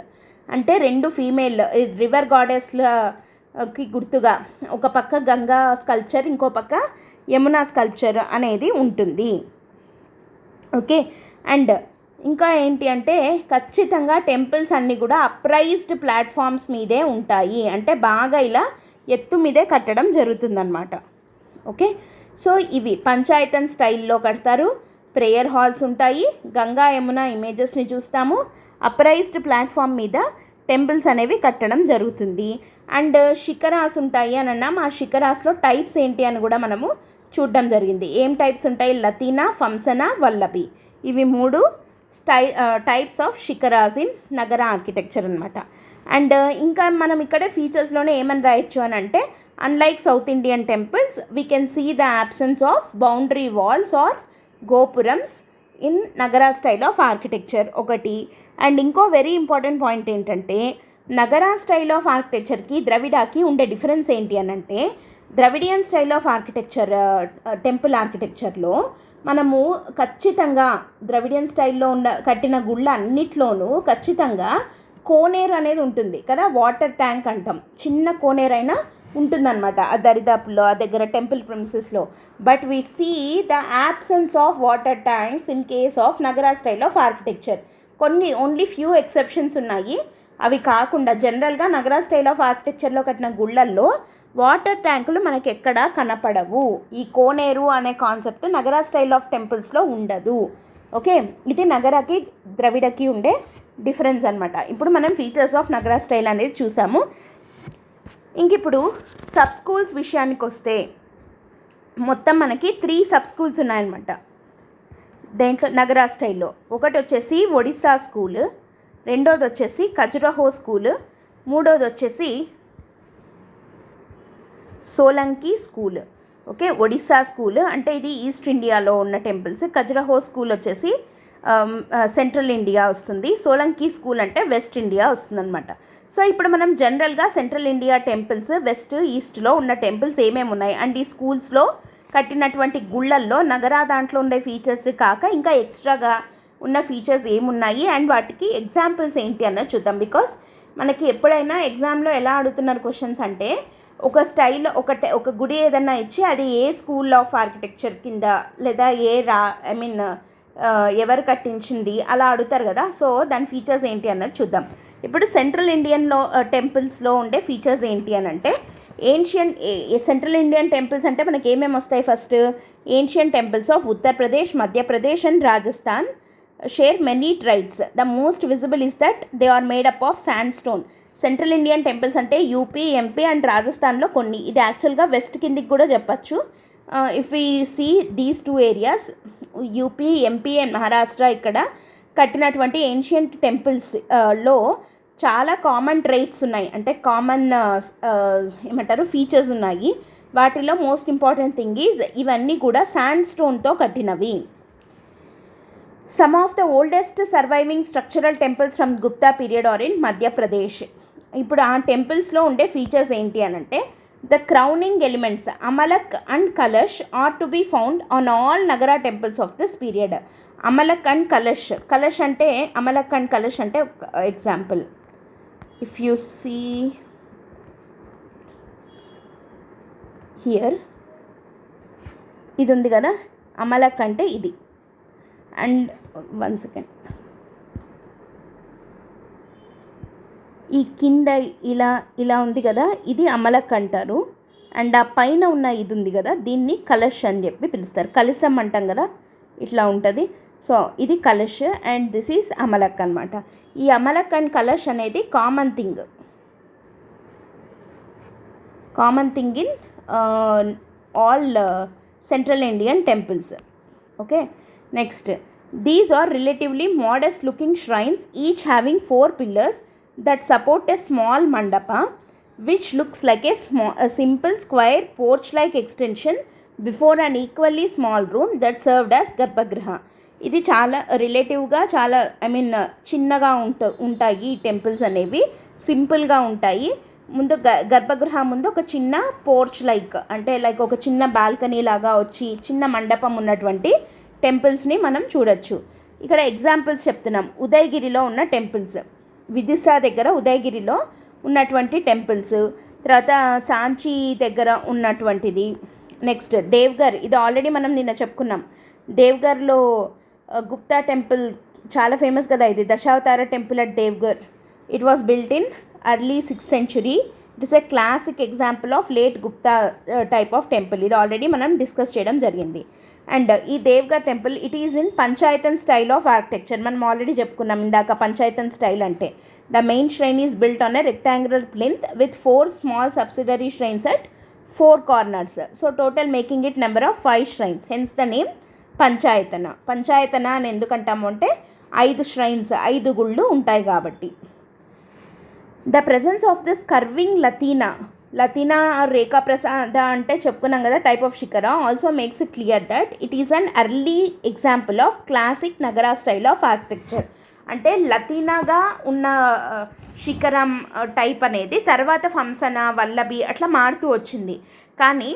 అంటే 2 ఫీమేల్ రివర్ గాడెస్లకి గుర్తుగా ఒక పక్క గంగా స్కల్ప్చర్, ఇంకో పక్క యమున స్కల్ప్చర్ అనేది ఉంటుంది. ఓకే, అండ్ ఇంకా ఏంటి అంటే ఖచ్చితంగా టెంపుల్స్ అన్నీ కూడా అప్రైజ్డ్ ప్లాట్ఫామ్స్ మీదే ఉంటాయి. అంటే బాగా ఇలా ఎత్తు మీదే కట్టడం జరుగుతుందన్నమాట. ఓకే, సో ఇవి పంచాయతన్ స్టైల్లో కడతారు. ప్రేయర్ హాల్స్ ఉంటాయి, గంగా యమున ఇమేజెస్ని చూస్తాము, అప్రైజ్డ్ ప్లాట్ఫామ్ మీద టెంపుల్స్ అనేవి కట్టడం జరుగుతుంది. అండ్ శిఖరాస్ ఉంటాయి అని అన్నాం. ఆ శిఖరాస్లో టైప్స్ ఏంటి అని కూడా మనము చూడడం జరిగింది. ఏం టైప్స్ ఉంటాయి? లతీనా, ఫంసనా, వల్లభి. ఇవి 3 types of shikharas in Nagara architecture అనమాట. అండ్ ఇంకా మనం ఇక్కడే ఫీచర్స్లోనే ఏమని రాయొచ్చు అని అంటే unlike south Indian temples we can see the absence of boundary walls or gopurams in Nagara style of architecture ఒకటి. అండ్ ఇంకో వెరీ ఇంపార్టెంట్ పాయింట్ ఏంటంటే నగరా స్టైల్ ఆఫ్ ఆర్కిటెక్చర్కి ద్రవిడాకి ఉండే డిఫరెన్స్ ఏంటి అని అంటే Dravidian style of architecture temple ఆర్కిటెక్చర్లో మనము ఖచ్చితంగా ద్రవిడియన్ స్టైల్లో కట్టిన గుళ్ళ అన్నిట్లోనూ ఖచ్చితంగా కోనేరు అనేది ఉంటుంది కదా. వాటర్ ట్యాంక్ అంటాం, చిన్న కోనేరైనా ఉంటుందన్నమాట ఆ దరిదాపుల్లో ఆ దగ్గర టెంపుల్ ప్రిమిసెస్లో. But we see the absence of water tanks in case of Nagara style of architecture. కొన్ని ఓన్లీ ఫ్యూ ఎక్సెప్షన్స్ ఉన్నాయి. అవి కాకుండా జనరల్గా నగరా స్టైల్ ఆఫ్ ఆర్కిటెక్చర్లో కట్టిన గుళ్ళల్లో వాటర్ ట్యాంకులు మనకి ఎక్కడా కనపడవు. ఈ కోనేరు అనే కాన్సెప్ట్ నగరా స్టైల్ ఆఫ్ టెంపుల్స్లో ఉండదు. ఓకే, ఇది నగరాకి ద్రవిడకి ఉండే డిఫరెన్స్ అనమాట. ఇప్పుడు మనం ఫీచర్స్ ఆఫ్ నగరా స్టైల్ అనేది చూసాము. ఇంక ఇప్పుడు సబ్ స్కూల్స్ విషయానికి వస్తే మొత్తం మనకి 3 సబ్ స్కూల్స్ ఉన్నాయన్నమాట దేంట్లో నగరా స్టైల్లో. ఒకటి వచ్చేసి ఒడిస్సా స్కూల్, రెండోది వచ్చేసి ఖజురహో స్కూల్, మూడోది వచ్చేసి Solanki school. Okay, Odisha school అంటే ఇది ఈస్ట్ ఇండియాలో ఉన్న టెంపుల్స్. ఖజురహో స్కూల్ వచ్చేసి సెంట్రల్ ఇండియా వస్తుంది. సోలంకి స్కూల్ అంటే వెస్ట్ ఇండియా వస్తుందన్నమాట. సో ఇప్పుడు మనం జనరల్గా సెంట్రల్ ఇండియా టెంపుల్స్, వెస్ట్ ఈస్ట్లో ఉన్న టెంపుల్స్ ఏమేమి ఉన్నాయి అండ్ ఈ స్కూల్స్లో కట్టినటువంటి గుళ్ళల్లో నగరా దాంట్లో ఉండే ఫీచర్స్ కాక ఇంకా ఎక్స్ట్రాగా ఉన్న ఫీచర్స్ ఏమున్నాయి అండ్ వాటికి ఎగ్జాంపుల్స్ ఏంటి అన్నది చూద్దాం. బికాస్ మనకి ఎప్పుడైనా ఎగ్జామ్లో ఎలా అడుగుతున్నారు క్వశ్చన్స్ అంటే ఒక స్టైల్ ఒక గుడి ఏదన్నా ఇచ్చి అది ఏ స్కూల్ ఆఫ్ ఆర్కిటెక్చర్ కింద లేదా ఎవరు కట్టించింది అలా అడుగుతారు కదా. సో దాని ఫీచర్స్ ఏంటి అన్నది చూద్దాం. ఇప్పుడు సెంట్రల్ ఇండియన్లో టెంపుల్స్లో ఉండే ఫీచర్స్ ఏంటి అని అంటే సెంట్రల్ ఇండియన్ టెంపుల్స్ అంటే మనకి ఏమేమి వస్తాయి? First ancient temples of Uttar Pradesh, Madhya Pradesh and Rajasthan share many traits. The most visible is that they are made up of sandstone. Central Indian temples అంటే యూపీ, ఎంపీ అండ్ రాజస్థాన్లో కొన్ని. ఇది యాక్చువల్గా వెస్ట్ కిందికి కూడా చెప్పచ్చు. If we see these two areas UP, MP and Maharashtra ఇక్కడ కట్టినటువంటి ఏన్షియంట్ టెంపుల్స్ లో చాలా కామన్ ట్రైట్స్ ఉన్నాయి, అంటే కామన్ ఫీచర్స్ ఉన్నాయి. వాటిలో మోస్ట్ ఇంపార్టెంట్ థింగ్ ఈజ్ ఇవన్నీ కూడా శాండ్ స్టోన్తో కట్టినవి. Some of the oldest surviving structural temples from Gupta period are in Madhya Pradesh. ఇప్పుడు ఆ టెంపుల్స్లో ఉండే ఫీచర్స్ ఏంటి అని అంటే the crowning elements amalak and kalash are to be found on all Nagara temples of this period. Amalak and kalash అంటే అమలక్ అండ్ కలష్ అంటే example if you see here ఇది ఉంది కదా, అమలక్ అంటే ఇది. అండ్ 1 సెకండ్, ఈ కింద ఇలా ఉంది కదా, ఇది అమలక్ అంటారు. అండ్ ఆ పైన ఉన్న ఇది ఉంది కదా, దీన్ని కలష్ అని చెప్పి పిలుస్తారు. కలశం అంటాం కదా, ఇట్లా ఉంటుంది. సో ఇది kalash and this is amalak అనమాట. ఈ అమలక్ అండ్ కలష్ అనేది common thing in all central Indian temples. Okay, next these are relatively modest looking shrines, each having 4 pillars that support a small mandapa which looks like a simple square porch like extension before an equally small room that served as garbhagriha. ఇది చాలా రిలేటివ్గా చాలా చిన్నగా ఉంటాయి ఈ temples అనేవి, సింపుల్గా ఉంటాయి. ముందు గర్భగృహ ముందు ఒక చిన్న పోర్చ్ అంటే ఒక చిన్న బాల్కనీ లాగా వచ్చి చిన్న మండపం ఉన్నటువంటి టెంపుల్స్ని మనం చూడొచ్చు. ఇక్కడ ఎగ్జాంపుల్స్ చెప్తున్నాం. ఉదయగిరిలో ఉన్న టెంపుల్స్, విదిశా దగ్గర ఉదయగిరిలో ఉన్నటువంటి టెంపుల్స్, తర్వాత సాంచి దగ్గర ఉన్నటువంటిది. నెక్స్ట్ దేవ్ఘర్, ఇది ఆల్రెడీ మనం నిన్న చెప్పుకున్నాం. దేవ్ఘర్లో గుప్తా టెంపుల్ చాలా ఫేమస్ కదా, ఇది Dashavatara temple at Deogarh. It was built in early 6th century. It is a classic example of late Gupta type of temple. ఇది ఆల్రెడీ మనం డిస్కస్ చేయడం జరిగింది. అండ్ ఈ Deogarh temple it is in Panchayatan style of architecture. మనం already చెప్పుకున్నాం ఇందాక Panchayatan style అంటే. The main shrine is built on a rectangular plinth with 4 small subsidiary shrines at 4 corners. So total making it number of 5 shrines. Hence the name Panchayatana అని ఎందుకంటాము అంటే 5 shrines, 5 గుళ్ళు ఉంటాయి కాబట్టి. The presence of this carving లతీనా rekha prasada అంటే చెప్పుకున్నాం కదా, type of shikhara, also makes it clear that it is an early example of classic Nagara style of architecture. అంటే లతీనాగా ఉన్న శిఖరం టైప్ అనేది తర్వాత హంసన, వల్లభి అట్లా మారుతూ వచ్చింది. కానీ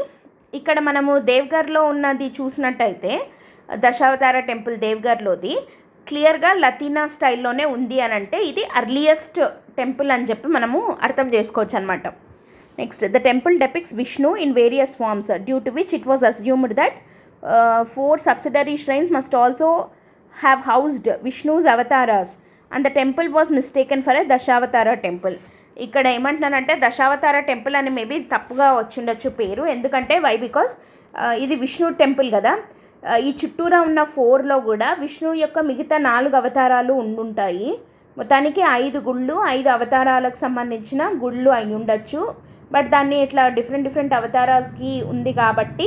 ఇక్కడ మనము దేవ్ఘర్లో ఉన్నది చూసినట్టయితే దశావతార టెంపుల్ దేవ్ఘర్లోది క్లియర్గా లతీనా స్టైల్లోనే ఉంది అని అంటే ఇది అర్లియస్ట్ టెంపుల్ అని చెప్పి మనము అర్థం చేసుకోవచ్చు అనమాట. Next the temple depicts Vishnu in various forms due to which it was assumed that 4 subsidiary shrines must also have housed Vishnu's avatars and the temple was mistaken for a Dashavatara temple. ఇక్కడ ఏమంటున్నానంటే దశావతార temple అని maybe తప్పుగా వచ్చిండొచ్చు పేరు. ఎందుకంటే because ఇది Vishnu temple కదా, ఈ చుట్టూరా ఉన్న 4లో కూడా విష్ణువు యొక్క మిగతా 4 అవతారాలు ఉండుంటాయి. మొత్తానికి 5 గుళ్ళు, 5 అవతారాలకు సంబంధించిన గుళ్ళు అయి ఉండొచ్చు. బట్ దాన్ని ఇట్లా డిఫరెంట్ అవతారాస్కి ఉంది కాబట్టి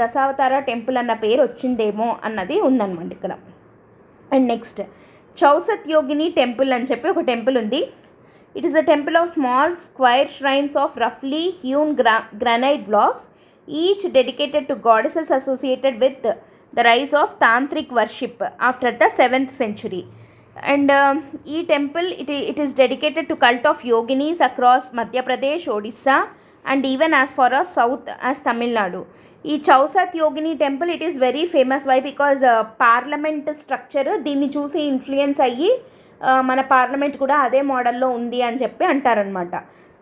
దశావతార టెంపుల్ అన్న పేరు వచ్చిందేమో అన్నది ఉందన్నమాట ఇక్కడ. And next Chausath Yogini temple అని చెప్పి ఒక టెంపుల్ ఉంది. It is a temple of small square shrines of roughly hewn granite blocks, each dedicated to goddesses associated with the rise of tantric worship after the 7th century. And e temple it is dedicated to cult of yoginis across Madhya Pradesh, Odisha, and even as far as south as Tamil Nadu. ఈ Chausath Yogini temple it is very famous. Why? Because parliament structure దీన్ని చూసి influence అయ్యి మన parliament కూడా అదే మోడల్లో ఉంది అని చెప్పి అంటారనమాట.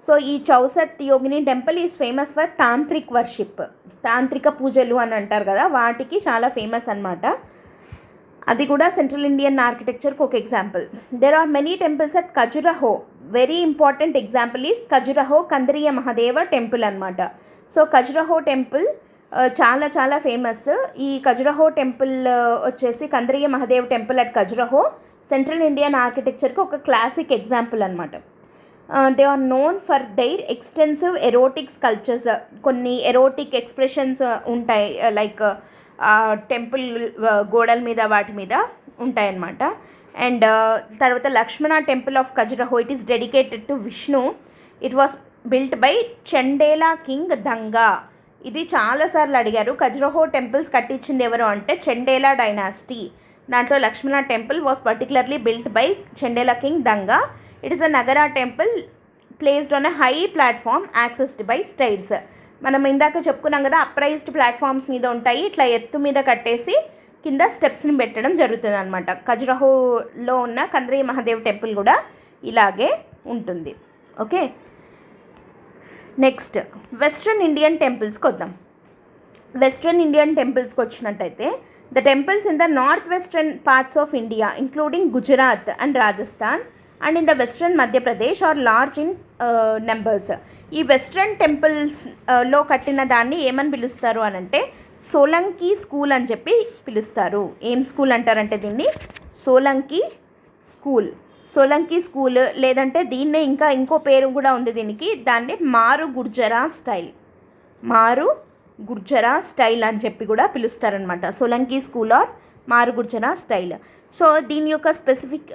సో ఈ Chausath Yogini temple is famous for tantric worship, తాంత్రిక పూజలు అని అంటారు కదా, వాటికి చాలా ఫేమస్ అనమాట. అది కూడా సెంట్రల్ ఇండియన్ ఆర్కిటెక్చర్కి ఒక example. There are many temples at Khajuraho. Very important example is Khajuraho Kandariya Mahadeva temple అనమాట. సో ఖజురహో టెంపుల్ చాలా చాలా ఫేమస్. ఈ ఖజురహో టెంపుల్ వచ్చేసి Kandariya Mahadev temple at Khajuraho central Indian ఆర్కిటెక్చర్కి ఒక క్లాసిక్ ఎగ్జాంపుల్ అనమాట. They are known for their extensive erotic sculptures. కొన్ని ఎరోటిక్ ఎక్స్ప్రెషన్స్ ఉంటాయి, లైక్ టెంపుల్ గోడల మీద వాటి మీద ఉంటాయన్నమాట. అండ్ తర్వాత Lakshmana temple of Khajuraho it is dedicated to Vishnu. It was built by Chandela king Dhanga. ఇది చాలాసార్లు అడిగారు. ఖజురహో టెంపుల్స్ కట్టించింది ఎవరు అంటే చండేలా డైనాసిటీ. దాంట్లో Lakshmana temple was particularly built by Chandela king Dhanga. It is a Nagara temple placed on a high platform accessed by stairs. మనం ఇందాక చెప్పుకున్నాం కదా, అప్రైజ్డ్ ప్లాట్ఫామ్స్ మీద ఉంటాయి, ఇట్లా ఎత్తు మీద కట్టేసి కింద స్టెప్స్ని పెట్టడం జరుగుతుంది అనమాట. ఖజురహోలో ఉన్న కంద్రీయ మహాదేవ్ టెంపుల్ కూడా ఇలాగే ఉంటుంది. ఓకే, నెక్స్ట్ వెస్ట్రన్ ఇండియన్ టెంపుల్స్కి వద్దాం. వెస్ట్రన్ ఇండియన్ టెంపుల్స్కి వచ్చినట్టయితే the temples in the north western parts of India including Gujarat and Rajasthan and in the western Madhya Pradesh are large in numbers. ఈ వెస్ట్రన్ టెంపుల్స్లో కట్టిన దాన్ని ఏమని పిలుస్తారు అని అంటే సోలంకి స్కూల్ అని చెప్పి పిలుస్తారు. ఏం స్కూల్ అంటారంటే దీన్ని సోలంకి స్కూల్. సోలంకి స్కూల్ లేదంటే దీన్నే ఇంకో పేరు కూడా ఉంది దీనికి, దాన్ని మారు గుర్జరా స్టైల్, మారు గుర్జరా స్టైల్ అని చెప్పి కూడా పిలుస్తారనమాట. సోలంకి స్కూల్ ఆర్ మారు గుర్జరా స్టైల్. సో దీని యొక్క స్పెసిఫిక్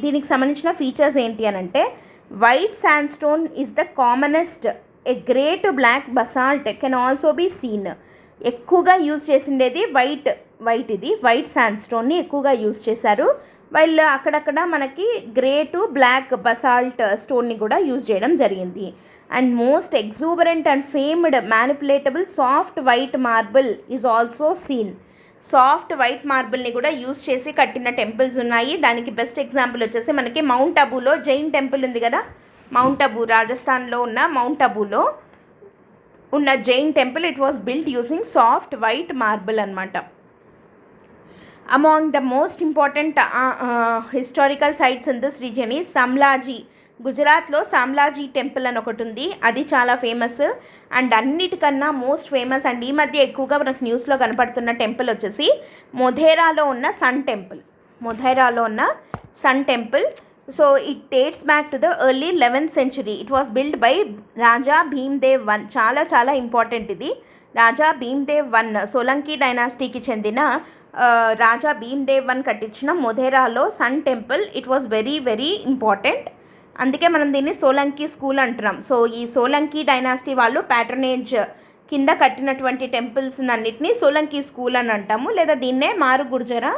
దీనికి సంబంధించిన ఫీచర్స్ ఏంటి అని అంటే white sand stone is the commonest. A great black basalt can also be seen. ఎక్కువగా యూజ్ చేసిండేది వైట్ శాండ్ స్టోన్ని ఎక్కువగా యూజ్ చేశారు. వైల్ అక్కడక్కడ మనకి గ్రేటు బ్లాక్ బసాల్ట్ స్టోన్ని కూడా యూజ్ చేయడం జరిగింది. And most exuberant and famed manipulatable soft white marble is also seen. Soft white మార్బుల్ని కూడా యూజ్ చేసి కట్టిన టెంపుల్స్ ఉన్నాయి. దానికి బెస్ట్ ఎగ్జాంపుల్ వచ్చేసి మనకి మౌంట్ అబూలో జైన్ టెంపుల్ ఉంది కదా, మౌంట్ అబూ రాజస్థాన్లో ఉన్న మౌంట్ అబూలో ఉన్న Jain temple it was built using soft white marble అనమాట. Among the most important historical sites in this region is Shamlaji. గుజరాత్లో సామ్లాజీ టెంపుల్ అని ఒకటి ఉంది, అది చాలా ఫేమస్. అండ్ అన్నిటికన్నా మోస్ట్ ఫేమస్ అండ్ ఈ మధ్య ఎక్కువగా మనకు న్యూస్లో కనపడుతున్న టెంపుల్ వచ్చేసి మొధేరాలో ఉన్న సన్ టెంపుల్. మొధేరాలో ఉన్న sun temple. So it dates back to the early 11th century. It was build by Raja Bhimdev I. చాలా చాలా ఇంపార్టెంట్ ఇది. రాజా భీమ్దేవ్ I సోలంకి డైనాసిటీకి చెందిన రాజా భీమ్దేవ్ I కట్టించిన మొధేరాలో sun temple it was very very important. అందుకే మనం దీన్ని సోలంకి స్కూల్ అంటున్నాం. సో ఈ సోలంకి డైనాసిటీ వాళ్ళు ప్యాటర్నేజ్ కింద కట్టినటువంటి టెంపుల్స్ అన్నిటినీ సోలంకి స్కూల్ అని అంటాము, లేదా దీన్నే మారు గుర్జరా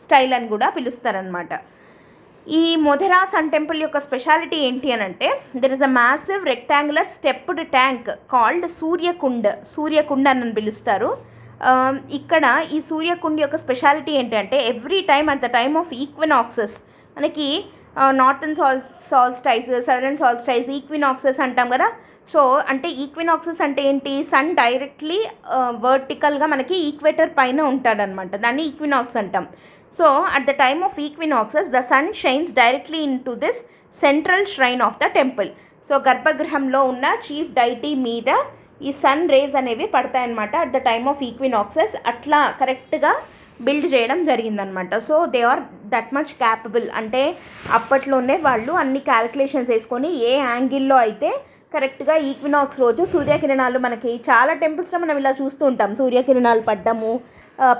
స్టైల్ అని కూడా పిలుస్తారనమాట. ఈ మొధేరా సన్ టెంపుల్ యొక్క స్పెషాలిటీ ఏంటి అని అంటే there is a massive rectangular stepped tank called Suryakunda అని పిలుస్తారు. ఇక్కడ ఈ సూర్యకుండ యొక్క స్పెషాలిటీ ఏంటంటే every time at the time of equinoxes, మనకి northern solstice, southern solstice, equinoxes అంటాం కదా. సో అంటే ఈక్వినాక్సెస్ అంటే ఏంటి, సన్ డైరెక్ట్లీ వర్టికల్గా మనకి ఈక్వేటర్ పైన ఉంటాడనమాట, దాన్ని ఈక్వినాక్స్ అంటాం. So at the time of equinoxes the sun shines directly into this central shrine of the temple. So గర్భగృహంలో ఉన్న చీఫ్ డైటీ మీద ఈ సన్ రేస్ అనేవి పడతాయన్నమాట at the time of equinoxes. అట్లా కరెక్ట్గా బిల్డ్ చేయడం జరిగిందనమాట. So they are that much capable. అంటే అప్పట్లోనే వాళ్ళు అన్ని క్యాలిక్యులేషన్స్ వేసుకొని ఏ యాంగిల్లో అయితే కరెక్ట్గా ఈక్వినాక్స్ రోజు సూర్యకిరణాలు, మనకి చాలా టెంపుల్స్లో మనం ఇలా చూస్తూ ఉంటాం సూర్యకిరణాలు పడ్డము,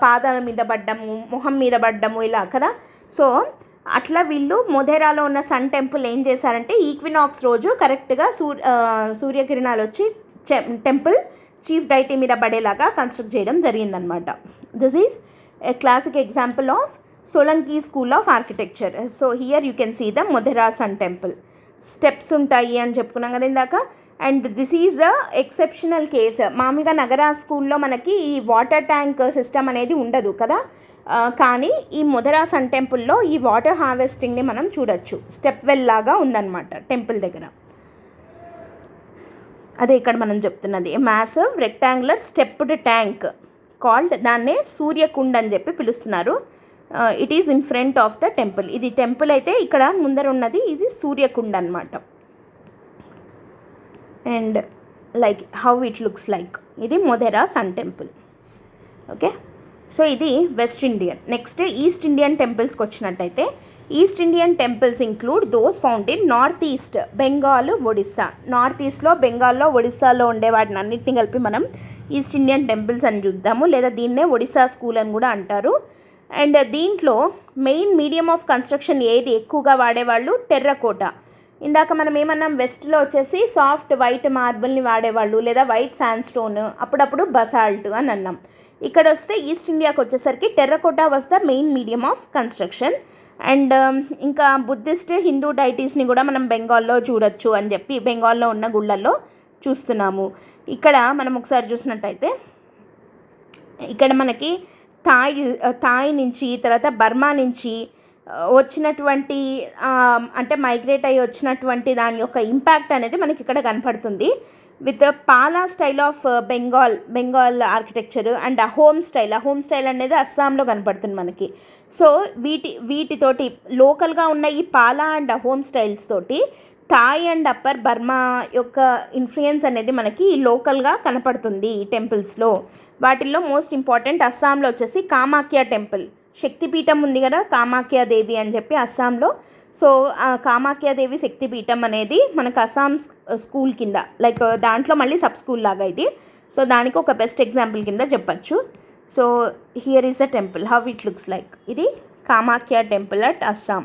పాదాల మీద పడ్డము, మొహం మీద పడ్డము ఇలా కదా. సో అట్లా వీళ్ళు మొధేరాలో ఉన్న సన్ టెంపుల్ ఏం చేశారంటే ఈక్వినాక్స్ రోజు కరెక్ట్గా సూర్యకిరణాలు వచ్చి టెంపుల్ చీఫ్ డైటీ మీద పడేలాగా కన్స్ట్రక్ట్ చేయడం జరిగిందనమాట. This is a classic example of Solanki school of architecture. So here you can see the Modhera sun temple. Steps ఉంటాయి అని చెప్పుకున్నాం కదా ఇందాక. And this is a exceptional case. మామూలుగా నగరా స్కూల్లో మనకి ఈ వాటర్ ట్యాంక్ సిస్టమ్ అనేది ఉండదు కదా, కానీ ఈ మొధేరా సన్ టెంపుల్లో ఈ వాటర్ హార్వెస్టింగ్ని మనం చూడొచ్చు. స్టెప్ వెల్ లాగా ఉందన్నమాట టెంపుల్ దగ్గర. అదే ఇక్కడ మనం చెప్తున్నది massive rectangular stepped tank called, దాన్నే సూర్యకుండ్ అని చెప్పి పిలుస్తున్నారు. It is in front of the temple. ఇది టెంపుల్ అయితే ఇక్కడ ముందర ఉన్నది ఇది సూర్యకుండ్ అనమాట. And like how it looks like, ఇది Modhera sun temple. Okay, so ఇది west Indian. Next east Indian టెంపుల్స్కి వచ్చినట్టయితే east Indian temples include those found in north east Bengal, Odisha. North ఈస్ట్లో బెంగాల్లో ఒడిస్సాలో ఉండే వాటిని అన్నింటినీ కలిపి మనం ఈస్ట్ ఇండియన్ టెంపుల్స్ అని చూద్దాము, లేదా దీన్నే ఒడిస్సా స్కూల్ అని కూడా అంటారు. అండ్ దీంట్లో మెయిన్ మీడియం ఆఫ్ కన్స్ట్రక్షన్ ఏది ఎక్కువగా వాడేవాళ్ళు? టెర్రకోటా. ఇందాక మనం ఏమన్నాం, వెస్ట్లో వచ్చేసి సాఫ్ట్ వైట్ మార్బుల్ని వాడేవాళ్ళు, లేదా వైట్ శాండ్ స్టోన్, అప్పుడప్పుడు బసాల్ట్ అని అన్నాం. ఇక్కడ వస్తే ఈస్ట్ ఇండియాకి వచ్చేసరికి terracotta was the main medium of construction. And ఇంకా బుద్ధిస్ట్ హిందూ డైటీస్ని కూడా మనం బెంగాల్లో చూడొచ్చు అని చెప్పి బెంగాల్లో ఉన్న గుళ్ళల్లో చూస్తున్నాము. ఇక్కడ మనం ఒకసారి చూసినట్టయితే ఇక్కడ మనకి థాయ్ నుంచి తర్వాత బర్మా నుంచి వచ్చినటువంటి అంటే మైగ్రేట్ అయ్యి వచ్చినటువంటి దాని యొక్క ఇంపాక్ట్ అనేది మనకి ఇక్కడ కనపడుతుంది. With Pala style of Bengal architecture and home style అనేది అస్సాంలో కనపడుతుంది మనకి. సో వీటితోటి లోకల్గా ఉన్న ఈ పాలా అండ్ హోమ్ స్టైల్స్ తోటి థాయ్ అండ్ అప్పర్ బర్మా యొక్క ఇన్ఫ్లుయెన్స్ అనేది మనకి లోకల్గా కనపడుతుంది ఈ టెంపుల్స్లో. వాటిల్లో మోస్ట్ ఇంపార్టెంట్ అస్సాంలో వచ్చేసి కామాఖ్య టెంపుల్, శక్తిపీఠం ఉంది కదా కామాఖ్యాదేవి అని చెప్పి అస్సాంలో. సో కామాఖ్యాదేవి శక్తిపీఠం అనేది మనకు అస్సాం స్కూల్ కింద, లైక్ దాంట్లో మళ్ళీ సబ్ స్కూల్ లాగా ఇది. సో దానికి ఒక బెస్ట్ ఎగ్జాంపుల్ కింద చెప్పచ్చు. So here is the temple, how it looks like. ఇది Kamakhya temple at Assam.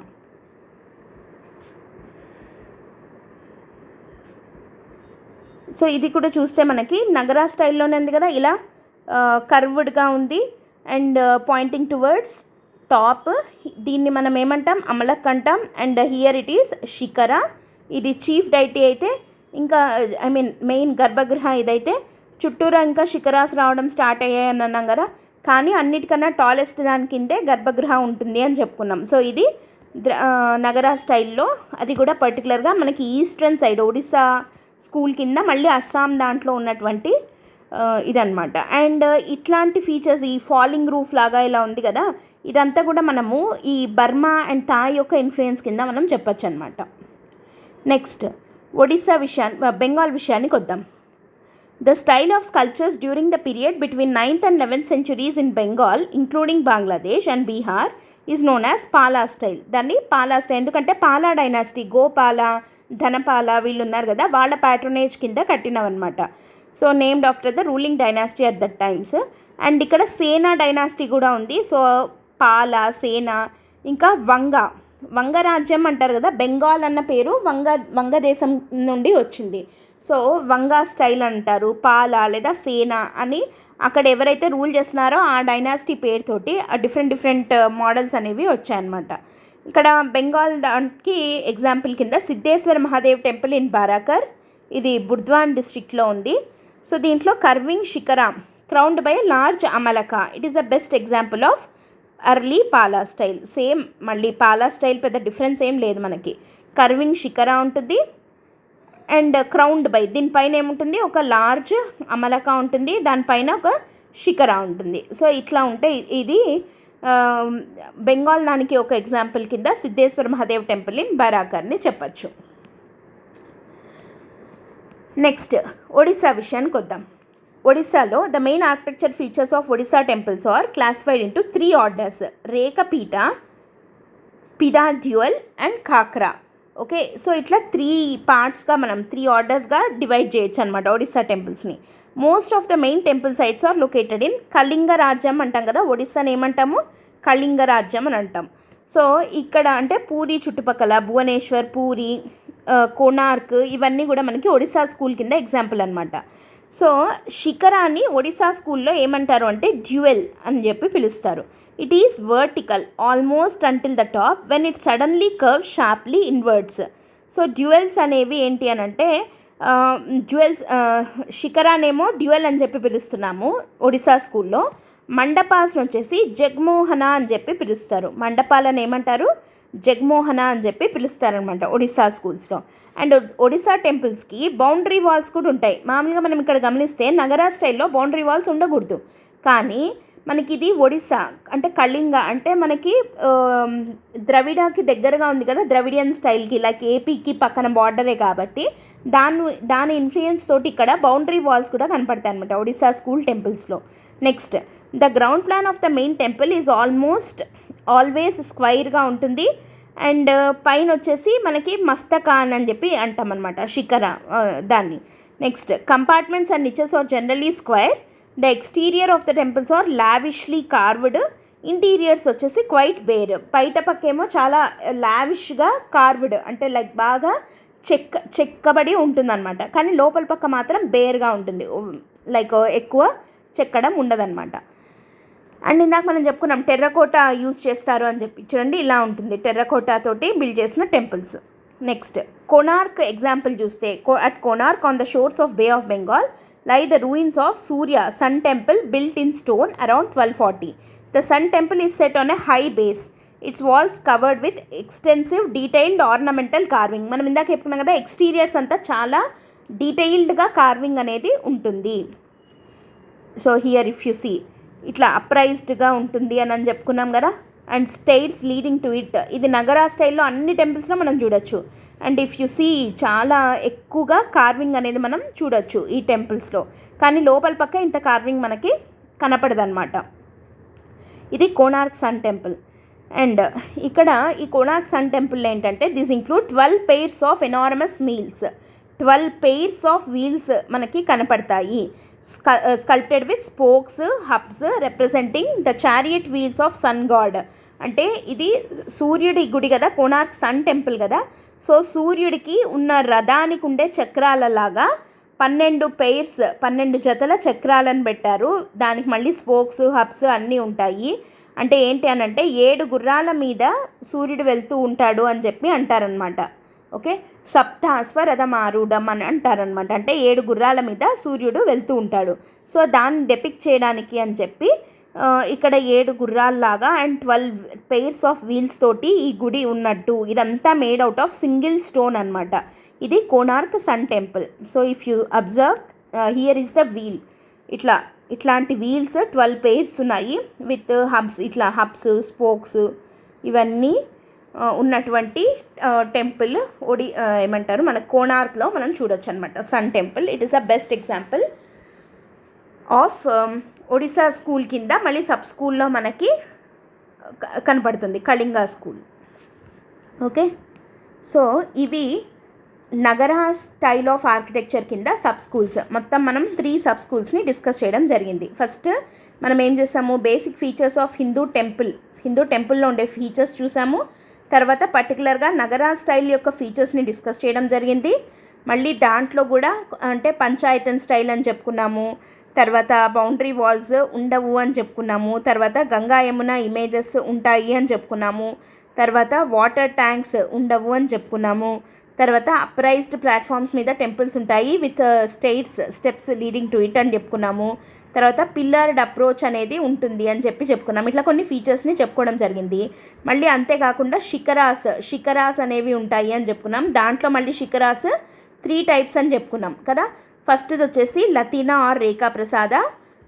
So ఇది కూడా చూస్తే మనకి నగరా స్టైల్లోనే ఉంది కదా, ఇలా కర్వ్డ్గా ఉంది అండ్ పాయింటింగ్ టువర్డ్స్ టాప్. దీన్ని మనం ఏమంటాం? అమలక్ అంటాం. అండ్ హియర్ ఇట్ ఈస్ శిఖర. ఇది చీఫ్ డైటీ అయితే, ఇంకా మెయిన్ గర్భగృహ ఇదైతే చుట్టూరా ఇంకా శిఖరాస్ రావడం స్టార్ట్ అయ్యాయని అన్నాం కదా, కానీ అన్నిటికన్నా టాలెస్ట్ దాని కిందే గర్భగృహ ఉంటుంది అని చెప్పుకున్నాం. సో ఇది నగరా స్టైల్లో, అది కూడా పర్టికులర్గా మనకి ఈస్టర్న్ సైడ్ ఒడిస్సా స్కూల్ కింద మళ్ళీ అస్సాం దాంట్లో ఉన్నటువంటి ఇదనమాట. అండ్ ఇట్లాంటి ఫీచర్స్, ఈ ఫాలింగ్ రూఫ్ లాగా ఇలా ఉంది కదా, ఇదంతా కూడా మనము ఈ బర్మా అండ్ థాయ్ యొక్క ఇన్ఫ్లుయెన్స్ కింద మనం చెప్పచ్చు అనమాట. నెక్స్ట్ ఒడిస్సా బెంగాల్ విషయానికి వద్దాం. The style of sculptures during the period between 9th and 11th centuries in Bengal including Bangladesh and Bihar is known as Pala style. దాన్ని పాలా స్టైల్ ఎందుకంటే పాలా డైనాసిటీ, గోపాల, ధనపాల వీళ్ళు ఉన్నారు కదా, వాళ్ళ ప్యాట్రనేజ్ కింద కట్టినవన్నమాట. So named after the ruling dynasty at that times. And ఇక్కడ Sena dynasty కూడా ఉంది. సో పాల, సేన, ఇంకా వంగ రాజ్యం అంటారు కదా, బెంగాల్ అన్న పేరు వంగ దేశం నుండి వచ్చింది. సో వంగా స్టైల్ అంటారు, పాల లేదా సేన అని అక్కడ ఎవరైతే రూల్ చేస్తున్నారో ఆ డైనాసిటీ పేరుతోటి డిఫరెంట్ మోడల్స్ అనేవి వచ్చాయన్నమాట. ఇక్కడ బెంగాల్ దానికి ఎగ్జాంపుల్ కింద సిద్ధేశ్వర మహాదేవ్ టెంపుల్ ఇన్ బారాకర్, ఇది బుర్ద్వాన్ డిస్ట్రిక్ట్లో ఉంది. సో దీంట్లో curving shikhara crowned by large amalaka. It is the best example of early Pala style. Same మళ్ళీ పాలా స్టైల్ పెద్ద డిఫరెన్స్ ఏం లేదు మనకి. కర్వింగ్ శిఖర ఉంటుంది అండ్ క్రౌన్డ్ బై, దీనిపైన ఏముంటుంది? ఒక లార్జ్ అమలక ఉంటుంది, దానిపైన ఒక శిఖర ఉంటుంది. సో ఇట్లా ఉంటే ఇది బెంగాల్ దానికి ఒక ఎగ్జాంపుల్ కింద సిద్ధేశ్వర మహాదేవ్ టెంపుల్ ఇన్ బారాకర్ని చెప్పచ్చు. నెక్స్ట్ ఒడిస్సా విషయానికి వద్దాం. ఒడిస్సాలో the main architecture features of Odisha temples are classified into 3 orders: rekhapitha, pidhadeul and khakhara. Okay, so ఇట్లా 3 పార్ట్స్గా మనం 3 ఆర్డర్స్గా డివైడ్ చేయొచ్చు అనమాట ఒడిస్సా టెంపుల్స్ని. Most of the main temple sites are located in Kalinga రాజ్యం అంటాం కదా, ఒడిస్సాని ఏమంటాము, కళింగ రాజ్యం అని అంటాం. సో ఇక్కడ అంటే పూరి చుట్టుపక్కల భువనేశ్వర్, పూరి, కోణార్క్ ఇవన్నీ కూడా మనకి ఒడిస్సా స్కూల్ కింద ఎగ్జాంపుల్ అనమాట. సో శిఖరాన్ని ఒడిస్సా స్కూల్లో ఏమంటారు అంటే డ్యూయల్ అని చెప్పి పిలుస్తారు. It is vertical almost until the top when it suddenly curve sharply inwards. So duals అనేవి ఏంటి అని అంటే డ్యూయల్స్, శిఖరానేమో డ్యూయల్ అని చెప్పి పిలుస్తున్నాము ఒడిస్సా స్కూల్లో. మండపాస్ని వచ్చేసి జగ్మోహన అని చెప్పి పిలుస్తారు. మండపాలను ఏమంటారు, జగ్మోహన అని చెప్పి పిలుస్తారనమాట ఒడిస్సా స్కూల్స్లో. అండ్ ఒడిస్సా టెంపుల్స్కి బౌండరీ వాల్స్ కూడా ఉంటాయి. మామూలుగా మనం ఇక్కడ గమనిస్తే నగరా స్టైల్లో బౌండరీ వాల్స్ ఉండకూడదు, కానీ మనకి ఇది ఒడిస్సా అంటే కళింగ అంటే మనకి ద్రవిడాకి దగ్గరగా ఉంది కదా, ద్రవిడియన్ స్టైల్కి లైక్ ఏపీకి పక్కన బార్డరే కాబట్టి దాని ఇన్ఫ్లుయెన్స్ తోటి ఇక్కడ బౌండరీ వాల్స్ కూడా కనపడతాయి అనమాట ఒడిస్సా స్కూల్ టెంపుల్స్లో. Next, the ground plan of the main temple is almost always స్క్వైర్గా ఉంటుంది. అండ్ పైన వచ్చేసి మనకి మస్తకాన్ అని చెప్పి అంటాం అనమాట శిఖర దాన్ని. Next, compartments and niches are generally square. The exterior of the temples are lavishly carved. Interiors వచ్చేసి క్వైట్ బేర్. బయట పక్కేమో చాలా లావిష్గా కార్వ్డ్ అంటే లైక్ బాగా చెక్కబడి ఉంటుందన్నమాట, కానీ లోపల పక్క మాత్రం బేర్గా ఉంటుంది, లైక్ ఎక్కువ చెక్కడం ఉండదన్నమాట. అండ్ ఇందాక మనం చెప్పుకున్నాం టెర్రకోటా యూజ్ చేస్తారు అని చెప్పి, చూడండి ఇలా ఉంటుంది టెర్రకోటా తోటి బిల్డ్ చేసిన టెంపుల్స్. నెక్స్ట్, కోణార్క్ ఎగ్జాంపుల్ చూస్తే at Konark on the shores of Bay of Bengal lie the ruins of Surya sun temple built in stone around 1240. The sun temple is set on a high base, its walls covered with extensive detailed ornamental carving. మనం ఇందాక చెప్పుకున్నాం కదా, exteriors అంతా చాలా డీటెయిల్డ్గా carving అనేది ఉంటుంది. So here if you see ఇట్లా అప్రైజ్డ్గా ఉంటుంది అని చెప్పుకున్నాం కదా. And stairs leading to it, ఇది నగరా స్టైల్లో అన్ని టెంపుల్స్లో మనం చూడొచ్చు. అండ్ ఇఫ్ యు సీ చాలా ఎక్కువగా కార్వింగ్ అనేది మనం చూడొచ్చు ఈ టెంపుల్స్లో, కానీ లోపల పక్క ఇంత కార్వింగ్ మనకి కనపడదన్నమాట. ఇది కోణార్క్ సన్ టెంపుల్. అండ్ ఇక్కడ ఈ కోణార్క్ సన్ టెంపుల్ ఏంటంటే this include 12 pairs of enormous wheels. 12 pairs of wheels మనకి కనపడతాయి, sculpted with spokes, hubs representing the chariot wheels of sun god. అంటే ఇది సూర్యుడి గుడి కదా, కోణార్క్ సన్ టెంపుల్ కదా. సో సూర్యుడికి ఉన్న రథానికి ఉండే చక్రాలలాగా 12 pairs 12 జతల చక్రాలను పెట్టారు. దానికి మళ్ళీ స్పోక్స్, హబ్స్ అన్నీ ఉంటాయి. అంటే ఏంటి అని అంటే 7 గుర్రాల మీద సూర్యుడు వెళ్తూ ఉంటాడు అని చెప్పి అంటారనమాట. ఓకే, సప్తాశ్వరథమారూఢం అని అంటారనమాట. అంటే 7 గుర్రాల మీద సూర్యుడు వెళ్తూ ఉంటాడు. సో దాన్ని డెపిక్ట్ చేయడానికి అని చెప్పి ఇక్కడ 7 గుర్రాల్లాగా అండ్ 12 pairs ఆఫ్ వీల్స్ తోటి ఈ గుడి ఉన్నట్టు. ఇదంతా made out of single stone అనమాట. ఇది Konark sun temple. So if you observe here is the wheel, ఇట్లాంటి వీల్స్ 12 pairs ఉన్నాయి విత్ హబ్స్, ఇట్లా హబ్స్, స్పోక్స్ ఇవన్నీ ఉన్నటువంటి టెంపుల్ ఏమంటారు మన కోణార్క్లో మనం చూడొచ్చు అనమాట sun temple. It is a best example of Odisha school కింద మళ్ళీ సబ్ స్కూల్లో మనకి కనపడుతుంది కళింగ స్కూల్. ఓకే, సో ఇవి నగరా స్టైల్ ఆఫ్ ఆర్కిటెక్చర్ కింద సబ్ స్కూల్స్. మొత్తం మనం 3 సబ్ స్కూల్స్ని డిస్కస్ చేయడం జరిగింది. ఫస్ట్ మనం ఏం చేసాము, బేసిక్ ఫీచర్స్ ఆఫ్ హిందూ టెంపుల్లో ఉండే ఫీచర్స్ చూసాము. తర్వాత పర్టికులర్గా నగరా స్టైల్ యొక్క ఫీచర్స్ని డిస్కస్ చేయడం జరిగింది. మళ్ళీ దాంట్లో కూడా అంటే పంచాయతన్ స్టైల్ అని చెప్పుకున్నాము. తర్వాత బౌండరీ వాల్స్ ఉండవు అని చెప్పుకున్నాము. తర్వాత గంగా యమున ఇమేజెస్ ఉంటాయి అని చెప్పుకున్నాము. తర్వాత వాటర్ ట్యాంక్స్ ఉండవు అని చెప్పుకున్నాము. తర్వాత అప్రైజ్డ్ ప్లాట్ఫామ్స్ మీద టెంపుల్స్ ఉంటాయి with steps leading to it అని చెప్పుకున్నాము. తర్వాత పిల్లర్డ్ అప్రోచ్ అనేది ఉంటుంది అని చెప్పుకున్నాం. ఇట్లా కొన్ని ఫీచర్స్ని చెప్పుకోవడం జరిగింది. మళ్ళీ అంతేకాకుండా షిఖరాస్ అనేవి ఉంటాయి అని చెప్పుకున్నాం. దాంట్లో మళ్ళీ షిఖరాస్ 3 types అని చెప్పుకున్నాం కదా. ఫస్ట్ది వచ్చేసి లతీనా ఆర్ రేఖా ప్రసాద,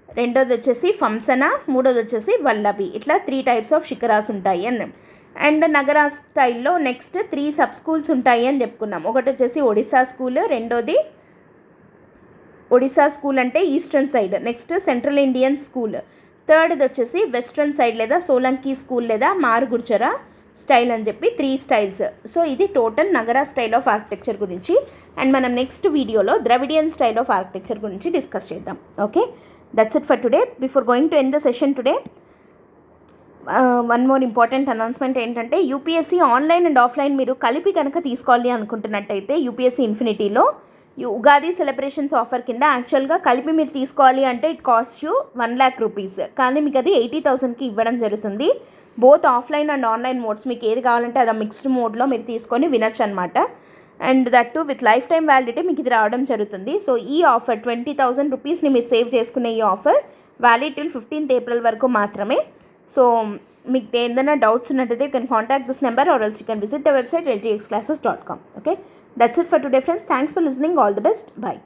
రెండోది వచ్చేసి ఫంసన, మూడోది వచ్చేసి వల్లభి. ఇట్లా 3 types ఆఫ్ షిఖరాస్ ఉంటాయి అని. అండ్ నగరా స్టైల్లో నెక్స్ట్ 3 సబ్ స్కూల్స్ ఉంటాయి అని చెప్పుకున్నాం. ఒకటి వచ్చేసి ఒడిస్సా స్కూల్, రెండోది ఒడిస్సా స్కూల్ అంటే eastern side, next central Indian school, థర్డ్ది వచ్చేసి వెస్ట్రన్ సైడ్ లేదా సోలంకి స్కూల్ లేదా మారుగుర్చర, స్టైల్ అని చెప్పి 3 స్టైల్స్. సో ఇది టోటల్ నగరా స్టైల్ ఆఫ్ ఆర్కిటెక్చర్ గురించి. అండ్ మనం నెక్స్ట్ వీడియోలో ద్రవిడియన్ స్టైల్ ఆఫ్ ఆర్కిటెక్చర్ గురించి డిస్కస్ చేద్దాం. Okay, that's it for today. Before going to end the session today, one more important announcement ఏంటంటే, యూపీఎస్సీ ఆన్లైన్ అండ్ ఆఫ్లైన్ మీరు కలిపి కనుక తీసుకోవాలి అనుకుంటున్నట్టయితే యూపీఎస్సీ ఇన్ఫినిటీలో ఉగాది సెలబ్రేషన్స్ ఆఫర్ కింద యాక్చువల్గా కలిపి మీరు తీసుకోవాలి అంటే ఇట్ కాస్ట్ యూ 1,00,000 రూపీస్. కానీ మీకు అది 80,000కి ఇవ్వడం జరుగుతుంది. Both offline and online modes, మీకు ఏది కావాలంటే అది మిక్స్డ్ మోడ్లో మీరు తీసుకొని వినొచ్చు అనమాట. And that to with life time validity మీకు ఇది రావడం జరుగుతుంది. సో ఈ ఆఫర్ 20,000 రూపీస్ని మీరు సేవ్ చేసుకునే ఈ offer valid till 15th April వరకు మాత్రమే. సో మీకు ఏదైనా డౌట్స్ ఉన్నట్టయితే you can contact this number or else you can visit the website ltxclasses.com. Okay, that's it for today friends. Thanks for listening. All the best. Bye.